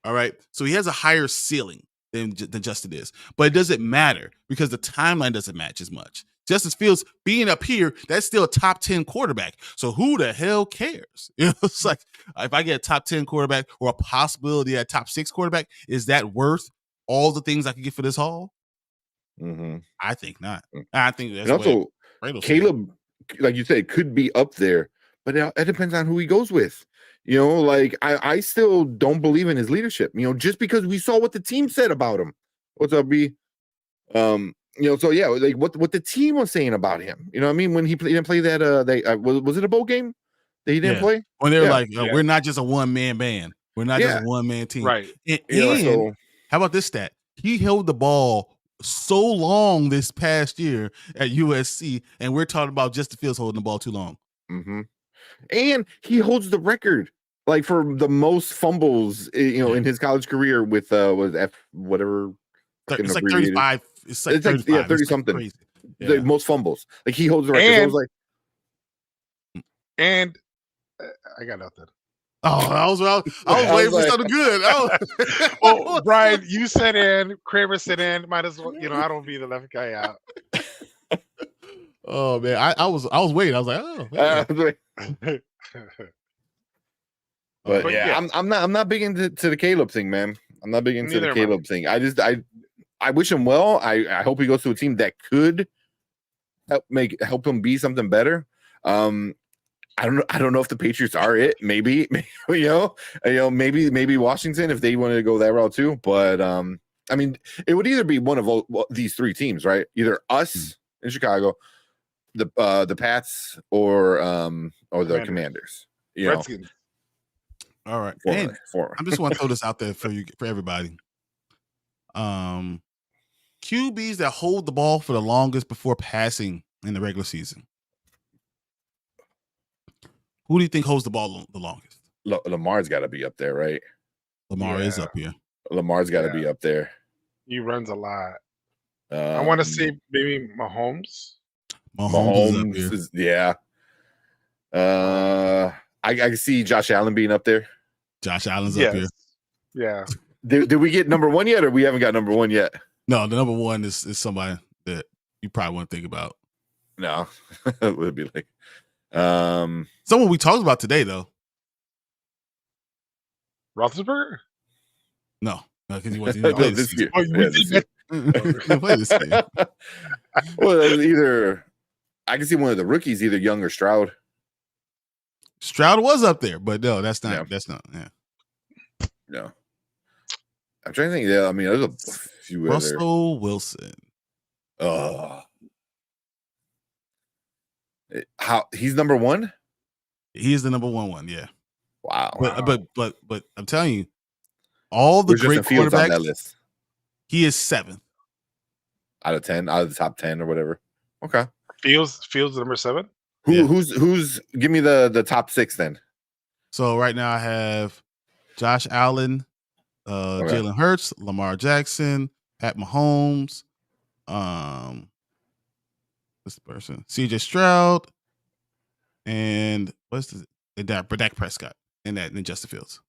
All right. So he has a higher ceiling than Justin is, but it doesn't matter because the timeline doesn't match as much. Justin Fields being up here, that's still a top 10 quarterback. So who the hell cares? It's like, if I get a top 10 quarterback or a possibility at top 6 quarterback, is that worth all the things I could get for this haul? I think not. I think that's also Caleb, like you said, could be up there, but it depends on who he goes with. You know, like I still don't believe in his leadership. You know, just because we saw what the team said about him. What's up, B? You know, so yeah, like what the team was saying about him. You know what I mean? When he didn't play that, was it a bowl game that he didn't play? When they were like, we're not just a one-man band. We're not just a one-man team. Right. And how about this stat? He held the ball so long this past year at USC, and we're talking about Justin Fields holding the ball too long. Mm-hmm. And he holds the record, like for the most fumbles, you know, in his college career with was whatever. It's like 35. It's like 30 something. The most fumbles. Like he holds the record. And, so it was like, and I got nothing. Oh, I was waiting for something good. Oh, Brian, you said in, Kramer said in. Might as well, you know, I don't be the left guy out. Oh man, I was waiting. I was like, but yeah, I'm not big into the Caleb thing, man. I'm not big into the Caleb thing. I wish him well. I hope he goes to a team that could help him be something better. I don't know if the Patriots are it. Maybe maybe Washington if they wanted to go that route too. But I mean, it would either be one of these three teams, right? Either us in Chicago, the Pats, or the Commanders. You know. All right. I just want to throw this out there for everybody. QBs that hold the ball for the longest before passing in the regular season. Who do you think holds the ball the longest? Lamar's got to be up there, right? Lamar is up here. Lamar's got to be up there. He runs a lot. I want to say maybe Mahomes. Mahomes is I can see Josh Allen being up there. Josh Allen's up here. Yeah. Did we get number one yet, or we haven't got number one yet? No, the number one is somebody that you probably want to think about. No, it would be like someone we talked about today though. Roethlisberger? No, because he wasn't play this year. Play this game. Well, either I can see one of the rookies, either Young or Stroud. Stroud was up there, but no, that's not. Yeah. That's not. Yeah. No. I'm trying to think. Yeah, I mean, there's a few. Russell Wilson. How he's number one? He is the number one. Yeah. Wow. But I'm telling you, all the great quarterbacks on that list. He is 7th out of 10, out of the top 10 or whatever. Okay. Fields number 7. Who's? Give me the top 6 then. So right now I have Josh Allen, Jalen Hurts, Lamar Jackson, Pat Mahomes, this person, CJ Stroud, and Dak Prescott, and Justin Fields.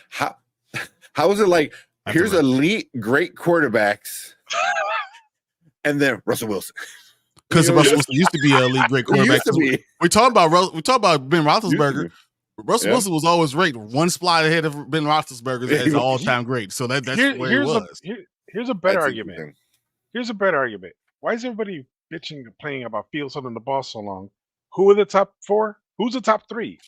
How is it like? Here's elite, great quarterbacks, and then Russell Wilson. Because Russell Wilson used to be an elite, great quarterback. We talk about Ben Roethlisberger. Russell Wilson was always ranked one spot ahead of Ben Roethlisberger as an all-time great. So that's where he was. Here's a better argument. Here's a better argument. Why is everybody bitching and complaining about Fields holding the ball so long? Who are the top 4? Who's the top 3?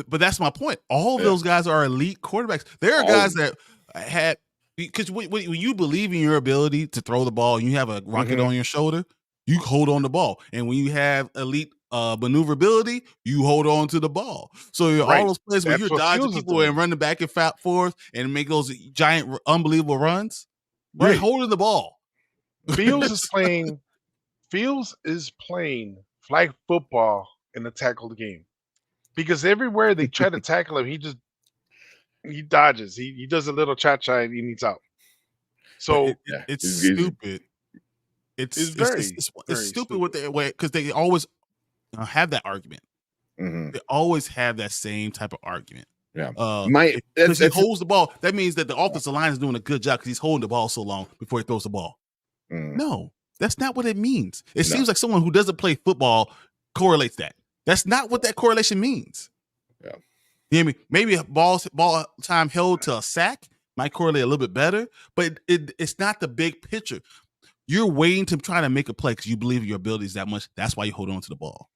But that's my point. All of those guys are elite quarterbacks. There are guys that had because when you believe in your ability to throw the ball and you have a rocket on your shoulder, you hold on the ball. And when you have elite maneuverability, you hold on to the ball. So all those plays where you're dodging people and running back and forth and make those giant, unbelievable runs, you're holding the ball. Fields is playing flag football in the tackle game because everywhere they try to tackle him, he dodges. He does a little cha-cha and he's out. So it's stupid. It's stupid with the way because they always have that argument. They always have that same type of argument. Yeah, because he holds the ball. That means that the offensive line is doing a good job because he's holding the ball so long before he throws the ball. No, that's not what it means. It seems like someone who doesn't play football correlates that. That's not what that correlation means. Yeah, you know what I mean? Maybe a ball time held to a sack might correlate a little bit better, but it's not the big picture. You're waiting to try to make a play because you believe in your abilities that much. That's why you hold on to the ball.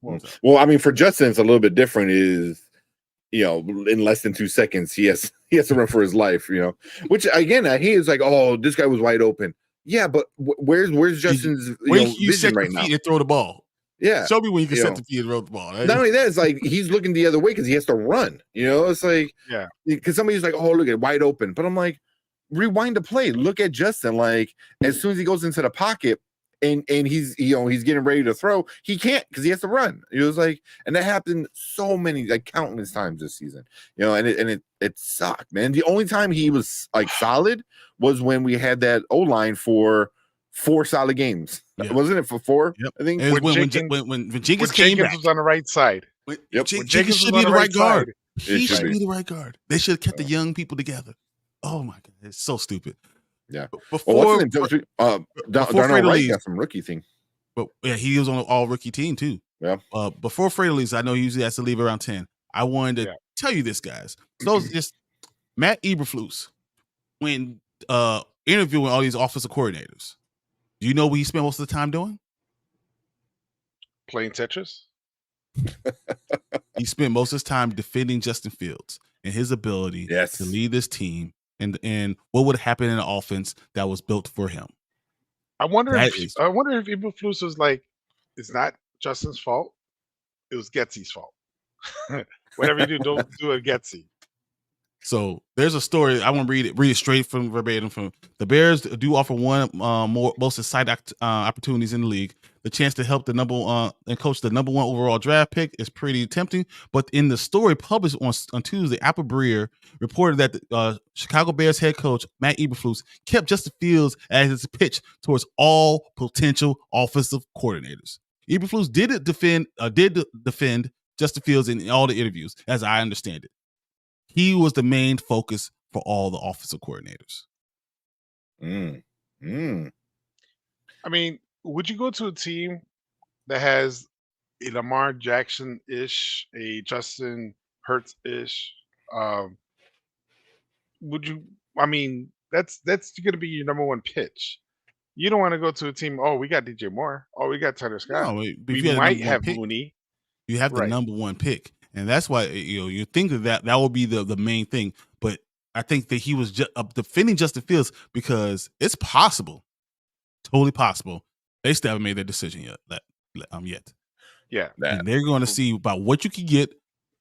Well, I mean, for Justin, it's a little bit different. Is in less than 2 seconds, he has to run for his life. Which again, he is like, oh, this guy was wide open. Yeah, but where's Justin's vision right now? And throw the ball. Yeah, show me when you can set the feet and throw the ball. Right? Not only that, it's like he's looking the other way because he has to run. It's like because somebody's like, oh, look at wide open, but I'm like, rewind the play. Look at Justin. Like as soon as he goes into the pocket. And he's he's getting ready to throw. He can't because he has to run. It was like, and that happened so many countless times this season. And it sucked, man. The only time he was like solid was when we had that O-line for 4 solid games. Yeah. Wasn't it for 4? Yep. I think when Jenkins came back was on the right side. Jenkins should be the right guard. He should be the right guard. They should have kept the young people together. Oh my God, it's so stupid. Yeah. Before Darnell Wright got some rookie thing. But yeah, he was on an all rookie team too. Yeah. Before Fredo leaves, I know he usually has to leave around 10. I wanted to tell you this, guys. So just Matt Eberflus, when interviewing all these offensive coordinators, do you know what he spent most of the time doing? Playing Tetris. He spent most of his time defending Justin Fields and his ability to lead this team. And what would happen in an offense that was built for him? I wonder if Eberflus was like, it's not Justin's fault. It was Getsy's fault. Whatever you do, don't do it Getsy. So there's a story. I want to read it straight from verbatim from the Bears do offer one most exciting opportunities in the league. The chance to help and coach the number 1 overall draft pick is pretty tempting. But in the story published on Tuesday, Apple Breer reported that the Chicago Bears head coach Matt Eberflus kept Justin Fields as his pitch towards all potential offensive coordinators. Eberflus did defend Justin Fields in all the interviews, as I understand it. He was the main focus for all the offensive coordinators. I mean, would you go to a team that has a Lamar Jackson-ish, a Justin Hurts-ish? Would you? I mean, that's going to be your number 1 pitch. You don't want to go to a team. Oh, we got DJ Moore. Oh, we got Tyler Scott. No, we might have Mooney. You have the number 1 pick. And that's why you think that will be the main thing. But I think that he was just defending Justin Fields because it's possible, totally possible. They still haven't made their decision yet. Yeah, and they're going to see about what you can get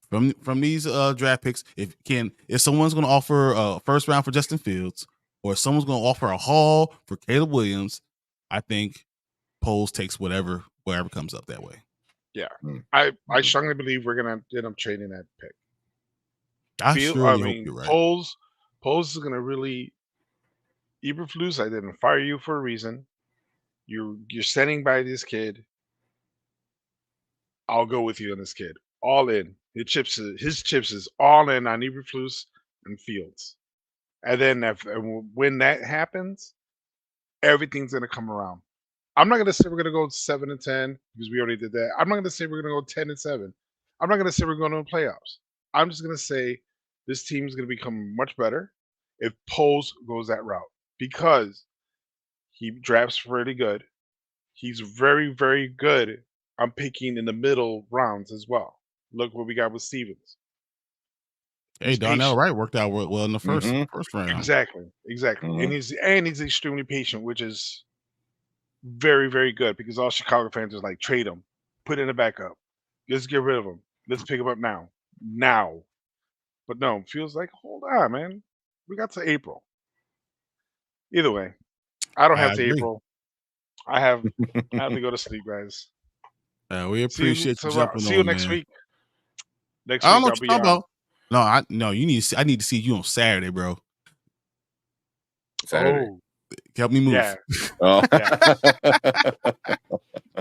from these draft picks. If someone's going to offer a first round for Justin Fields, or if someone's going to offer a haul for Caleb Williams, I think Poles takes whatever comes up that way. Yeah, I strongly believe we're gonna end up trading that pick. I hope you're right. Poles is gonna really Eberflus. I didn't fire you for a reason. You're standing by this kid. I'll go with you on this kid. All in. His chips is all in on Eberflus and Fields. And then when that happens, everything's gonna come around. I'm not gonna say we're gonna go 7-10 because we already did that. I'm not gonna say we're gonna go 10-7. I'm not gonna say we're going to the playoffs. I'm just gonna say this team is gonna become much better if Poles goes that route because he drafts really good. He's very, very good on picking in the middle rounds as well. Look what we got with Stevens. Hey, Darnell Wright worked out well in the first round. Exactly. And he's extremely patient, which is very, very good because all Chicago fans are like, trade him, put in a backup, let's get rid of him, let's pick him up now. But no, feels like, hold on, man, we got to April. Either way, I don't have to April. I have to go to sleep, guys. We appreciate you jumping on. See you next week. Next week I'll be on. I need to see you on Saturday, bro. Saturday. Oh. Help me move. Yeah.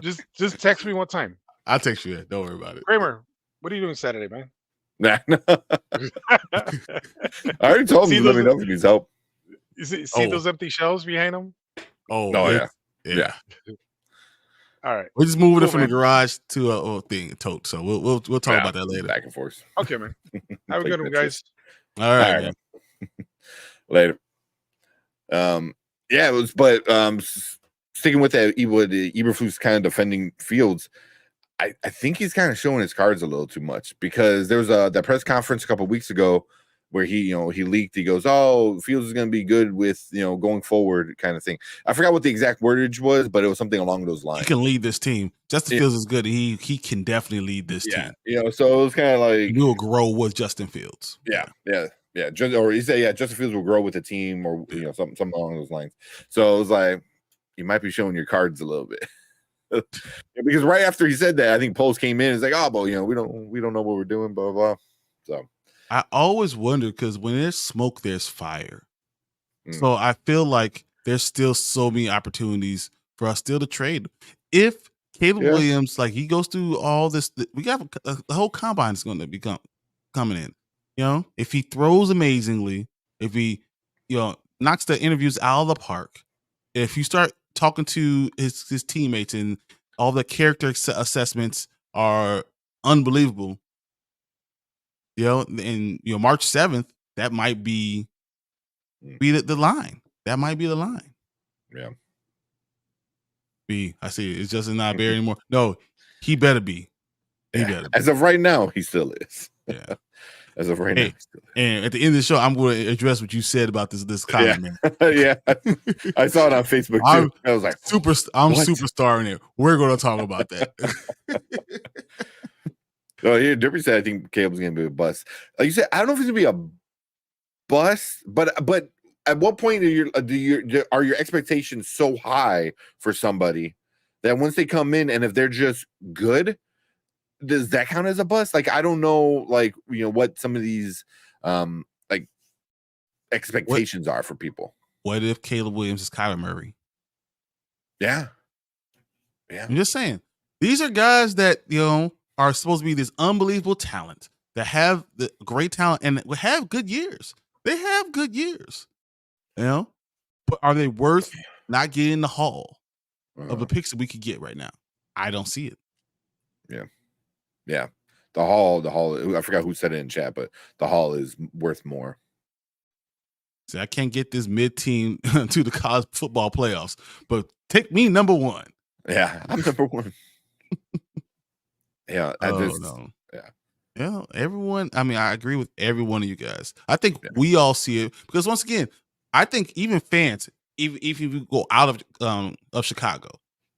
Just text me one time. I'll text you. Don't worry about it. Kramer, what are you doing Saturday, man? I already told him to let me know if he needs help. You see those empty shelves behind him? Oh yeah. All right. We're just moving it from the garage to a tote. So we'll talk about that later. Back and forth. Okay, man. Have a good one, guys. All right. Later. Yeah, it was, but sticking with that, Eberflus kind of defending Fields. I think he's kind of showing his cards a little too much, because there was that press conference a couple of weeks ago where he leaked. He goes, "Oh, Fields is going to be good with going forward," kind of thing. I forgot what the exact wordage was, but it was something along those lines. He can lead this team. Justin Fields is good. He can definitely lead this team. So it was kind of like we'll grow with Justin Fields. Yeah. Or he said, Justin Fields will grow with the team, or something along those lines. So it was like, you might be showing your cards a little bit. Because right after he said that, I think Poles came in. It's like, oh, but we don't know what we're doing, blah blah blah. So I always wonder, because when there's smoke, there's fire. So I feel like there's still so many opportunities for us still to trade. If Caleb Williams, like, he goes through all this, we got the whole combine is going to be coming in. If he throws amazingly, if he knocks the interviews out of the park, if you start talking to his teammates and all the character assessments are unbelievable, and March 7th, that might be the line. That might be the line. Yeah. I see it. It's just not Barry anymore. No, he better be. He better be. As of right now, he still is. Yeah. As of right now. He still is. And at the end of the show, I'm going to address what you said about this comment, man. Yeah. I saw it on Facebook too. I was like, I'm superstar in it. We're going to talk about that. Oh, yeah, Derby said I think Caleb's going to be a bust. Like you said, I don't know if he's going to be a bust, but at what point are your expectations so high for somebody that once they come in, and if they're just good, does that count as a bust? Like, I don't know, like, what some of these like expectations are for people. What if Caleb Williams is Kyler Murray? Yeah. I'm just saying, these are guys that are supposed to be this unbelievable talent, that have the great talent and will have good years. They have good years, but are they worth not getting the haul of the picks that we could get right now? I don't see it. Yeah. The haul. I forgot who said it in chat, but the haul is worth more. See, I can't get this mid-team to the college football playoffs, but take me number one. Yeah, I'm number one. Yeah. No. Yeah, everyone. I mean, I agree with every one of you guys. I think we all see it, because once again, I think even fans, if you go out of Chicago,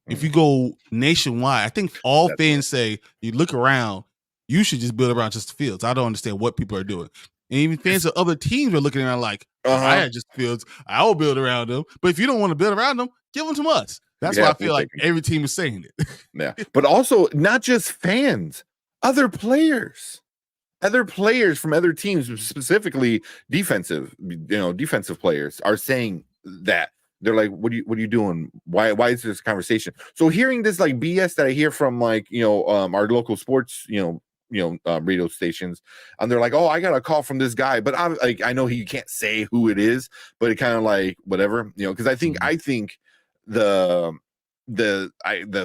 if you go nationwide, I think all fans say, you look around, you should just build around Justin Fields. I don't understand what people are doing. And even fans of other teams are looking around like, I had Justin Fields, I will build around them. But if you don't want to build around them, give them to us. That's why I feel like every team is saying it. Yeah, but also not just fans, other players from other teams, specifically defensive players, are saying that. They're like, what are you doing? Why is this conversation? So hearing this like BS that I hear from like our local sports radio stations, and they're like, oh, I got a call from this guy, but I know he can't say who it is, but it kind of like whatever, because I think the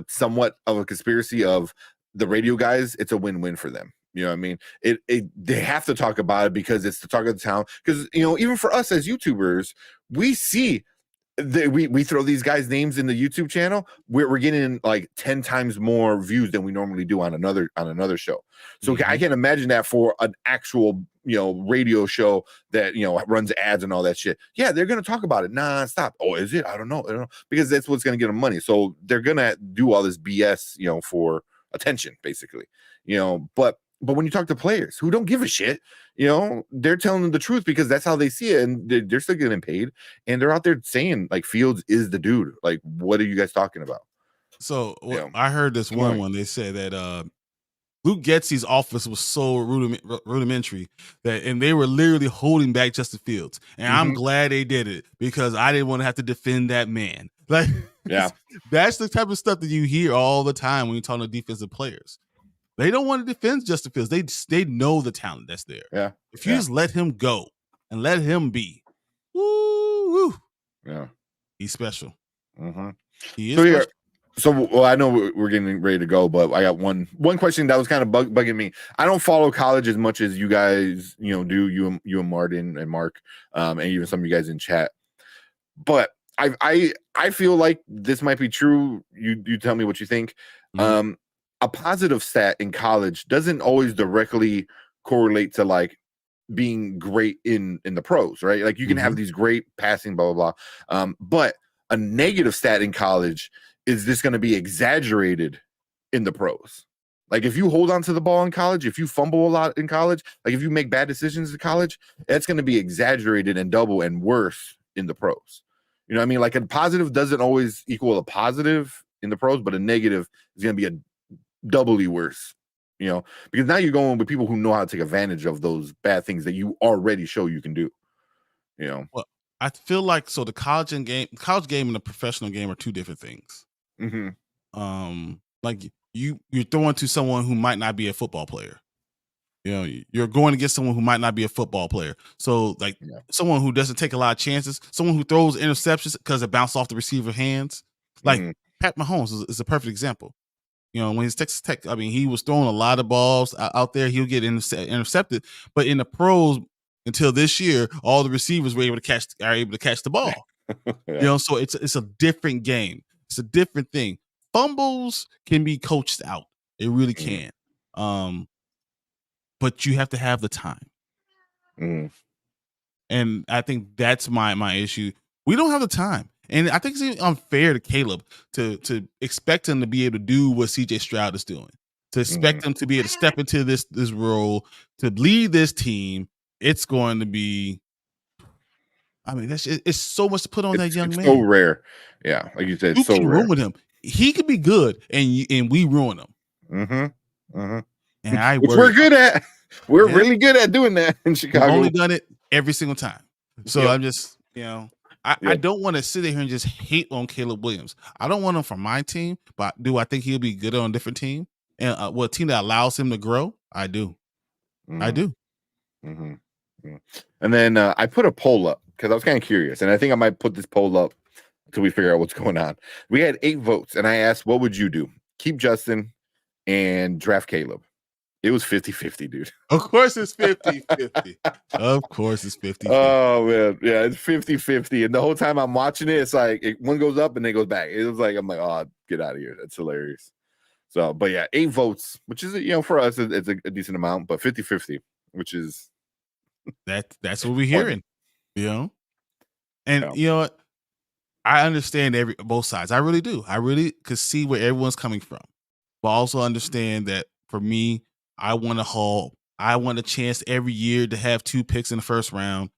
somewhat of a conspiracy of the radio guys, it's a win-win for them. You know what I mean? They have to talk about it because it's the talk of the town. Because even for us as YouTubers, we see. We throw these guys' names in the YouTube channel, we're getting like 10 times more views than we normally do on another show. So I can imagine that for an actual radio show that runs ads and all that shit. Yeah, they're gonna talk about it non-stop. Oh, is it? I don't know, because that's what's gonna get them money. So they're gonna do all this BS for attention, basically. But when you talk to players who don't give a shit, they're telling them the truth because that's how they see it, and they're still getting paid, and they're out there saying like Fields is the dude. Like, what are you guys talking about? So I heard this one. They said that Luke Getsy's office was so rudimentary and they were literally holding back Justin Fields, and I'm glad they did it because I didn't want to have to defend that man. Like, that's the type of stuff that you hear all the time when you're talking to defensive players. They don't want to defend Justin Fields. They know the talent that's there. Yeah. If you just let him go and let him be, woo. Yeah. He's special. He is special. So I know we're getting ready to go, but I got one question that was kind of bugging me. I don't follow college as much as you guys, do, you and Martin and Mark, and even some of you guys in chat. but I feel like this might be true. You tell me what you think. Mm-hmm. A positive stat in college doesn't always directly correlate to like being great in the pros, right? Like you can have these great passing, blah blah blah. But a negative stat in college is this going to be exaggerated in the pros? Like if you hold on to the ball in college, if you fumble a lot in college, like if you make bad decisions in college, that's going to be exaggerated and double and worse in the pros. You know what I mean? Like a positive doesn't always equal a positive in the pros, but a negative is going to be a doubly worse, you know, because now you're going with people who know how to take advantage of those bad things that you already show you can do, you know. Well, I feel like the college game and the professional game are two different things. Like you're throwing to someone who might not be a football player. You know, you're going to get someone who might not be a football player. So like someone who doesn't take a lot of chances, someone who throws interceptions because it bounced off the receiver hands. Like Pat Mahomes is a perfect example. You know, when he's Texas Tech, I mean, he was throwing a lot of balls out there. He'll get intercepted, but in the pros until this year, all the receivers are able to catch the ball. You know, so it's a different game. It's a different thing. Fumbles can be coached out. It really can. But you have to have the time. And I think that's my issue. We don't have the time. And I think it's unfair to Caleb to expect him to be able to do what CJ Stroud is doing, to expect him to be able to step into this role, to lead this team. It's going to be, I mean, it's so much to put on that young man. So rare. Yeah. Like you said, you so can rare. ruin him. He could be good and we ruin him. And which we're good at. We're really good at doing that in Chicago. We've only done it every single time. So I'm just, you know, I don't want to sit here and just hate on Caleb Williams. I don't want him for my team, but do I think he'll be good on a different team? And a team that allows him to grow? I do. I do. And then I put a poll up because I was kind of curious. And I think I might put this poll up until we figure out what's going on. We had 8 votes. And I asked, what would you do? Keep Justin and draft Caleb. It was 50-50, dude. Of course it's 50-50. Of course it's 50-50. Oh, man. Yeah, it's 50-50. And the whole time I'm watching it, it's like one goes up and then goes back. It was like, I'm like, oh, get out of here. That's hilarious. So, but yeah, 8 votes, which is, you know, for us, it's a decent amount, but 50-50, which is. That's what we're hearing, you know? And you know what? I understand both sides. I really do. I really could see where everyone's coming from. But also understand that for me, I want a chance every year to have 2 picks in the first round.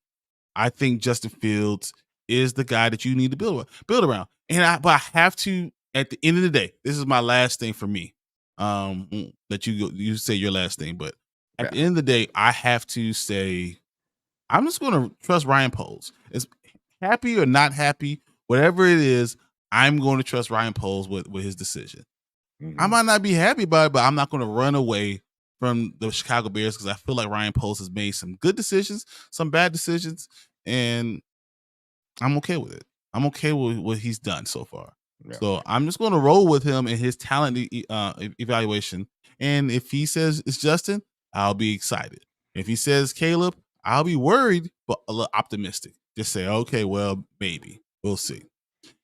I think Justin Fields is the guy that you need to build around. But I have to, at the end of the day, this is my last thing for me. That you say your last thing, but at the end of the day, I have to say, I'm just going to trust Ryan Poles. As happy or not happy, whatever it is, I'm going to trust Ryan Poles with his decision. I might not be happy about it, but I'm not going to run away from the Chicago Bears because I feel like Ryan Poles has made some good decisions, some bad decisions, and I'm okay with it. I'm okay with what he's done so far. So I'm just going to roll with him in his talent evaluation. And if he says it's Justin, I'll be excited. If he says Caleb, I'll be worried, but a little optimistic. Just say, okay, well, maybe. We'll see.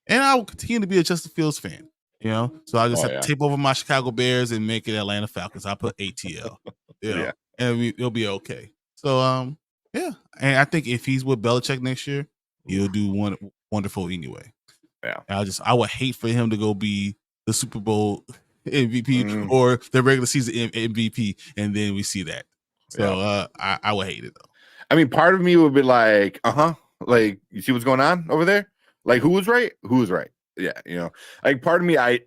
And I will continue to be a Justin Fields fan. You know, so I just have to tape over my Chicago Bears and make it Atlanta Falcons. I put ATL, and it'll be okay. So, and I think if he's with Belichick next year, he'll do wonderful anyway. Yeah, I would hate for him to go be the Super Bowl MVP or the regular season MVP, and then we see that. So, I would hate it though. I mean, part of me would be like, like you see what's going on over there? Like, who was right? Who was right? Yeah, you know, like part of me, I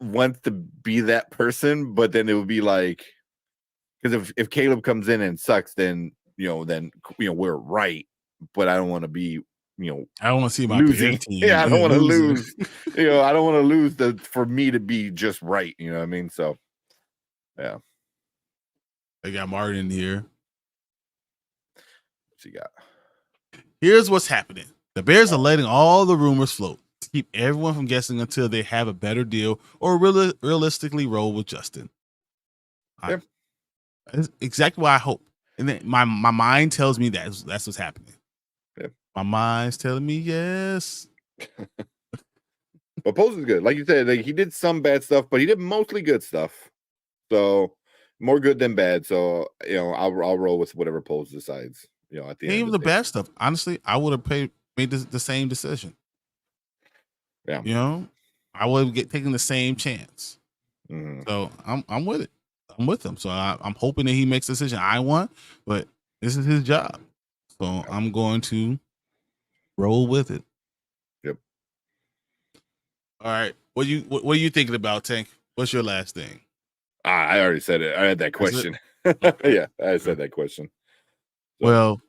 want to be that person, but then it would be like, because if Caleb comes in and sucks, then we're right, but I don't want to be, I don't want to see my losing. team. Yeah, I don't want to lose. I don't want to lose for me to be just right. You know what I mean? So, yeah. They got Martin in here. What's he got? Here's what's happening. The Bears are letting all the rumors float to keep everyone from guessing until they have a better deal or realistically roll with Justin. That's exactly what I hope. And then my mind tells me that's what's happening. Yeah. My mind's telling me yes. But Poles is good. Like you said, like, he did some bad stuff, but he did mostly good stuff. So more good than bad. So I'll roll with whatever Poles decides. At the end, Even of the day. bad stuff. Honestly, I would have made the same decision. Yeah. I would have taken the same chance. Mm-hmm. So I'm with it. I'm with him. So I'm hoping that he makes the decision I want, but this is his job. So I'm going to roll with it. Yep. All right. What are you thinking about, Tank? What's your last thing? I already said it. I had that question. Yeah, I said that question. So. Well,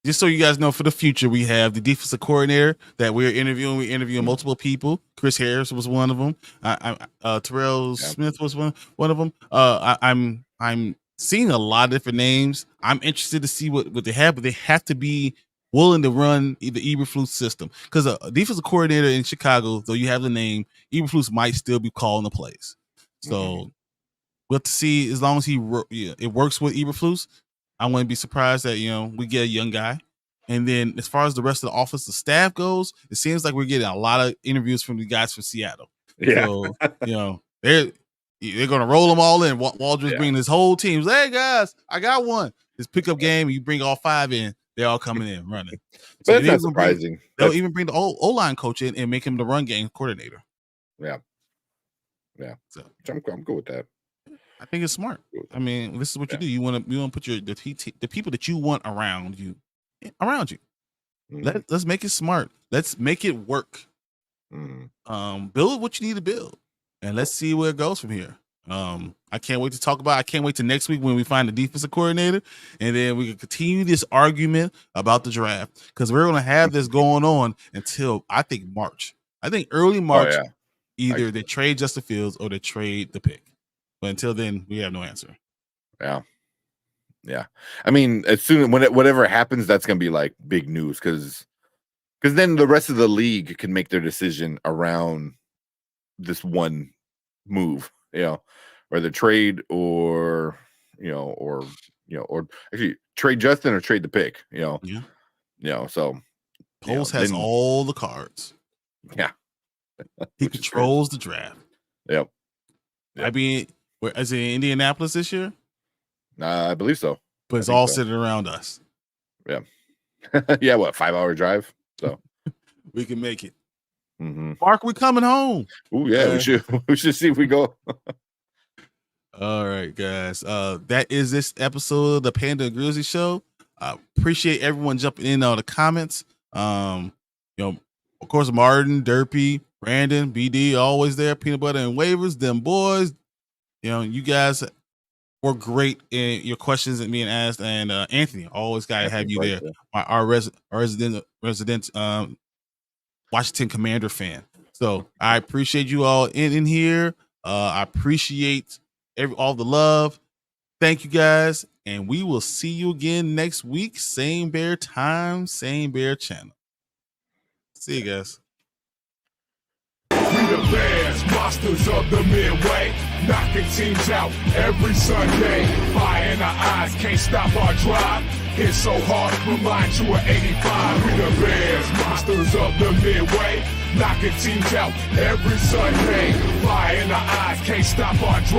just so you guys know, for the future, we have the defensive coordinator that we're interviewing. We're interviewing multiple people. Chris Harris was one of them. Terrell Smith was one of them. I'm seeing a lot of different names. I'm interested to see what they have, but they have to be willing to run the Eberflus system, because a defensive coordinator in Chicago, though you have the name, Eberflus might still be calling the plays. So we'll have to see. As long as it works with Eberflus, I wouldn't be surprised that we get a young guy. And then as far as the rest of the offensive staff goes, it seems like we're getting a lot of interviews from the guys from Seattle. Yeah. So they're gonna roll them all in. Waldron's bringing his whole team. Hey guys, I got one. This pickup game, you bring all 5 in. They're all coming in running. So that's not surprising. They'll even bring the O-line coach in and make him the run game coordinator. Yeah. So I'm good with that. I think it's smart. I mean, this is what you do. You want to put the people that you want around you. Let's make it smart. Let's make it work. Build what you need to build, and let's see where it goes from here. I can't wait to talk about it. I can't wait to next week when we find the defensive coordinator, and then we can continue this argument about the draft, because we're going to have this going on until I think March. I think early March, either they trade Justin Fields or they trade the pick. But until then, we have no answer. Yeah. I mean, as soon whatever happens, that's going to be like big news, because then the rest of the league can make their decision around this one move, or the trade or actually trade Justin or trade the pick, so Poles has all the cards. Yeah. He controls the draft. Yep. I mean, is it in Indianapolis this year? I believe so. But it's all sitting around us. Yeah. Yeah, what, 5-hour drive? So we can make it. Mark, we coming home. Oh yeah, we should see if we go. All right, guys. That is this episode of the Panda and Grizzly Show. Appreciate everyone jumping in on the comments. Of course, Martin, Derpy, Brandon, BD, always there. Peanut Butter and Waivers, them boys. You guys were great in your questions and being asked. And Anthony, always got to have you there. Our resident Washington Commander fan. So I appreciate you all in here. I appreciate all the love. Thank you guys. And we will see you again next week. Same bear time, same bear channel. See you guys. We the Bears, monsters of the Midway, knocking teams out every Sunday. Fire in our eyes, can't stop our drive. Hit so hard, remind you of 85. We the Bears, monsters of the Midway, knocking teams out every Sunday. Fire in our eyes, can't stop our drive.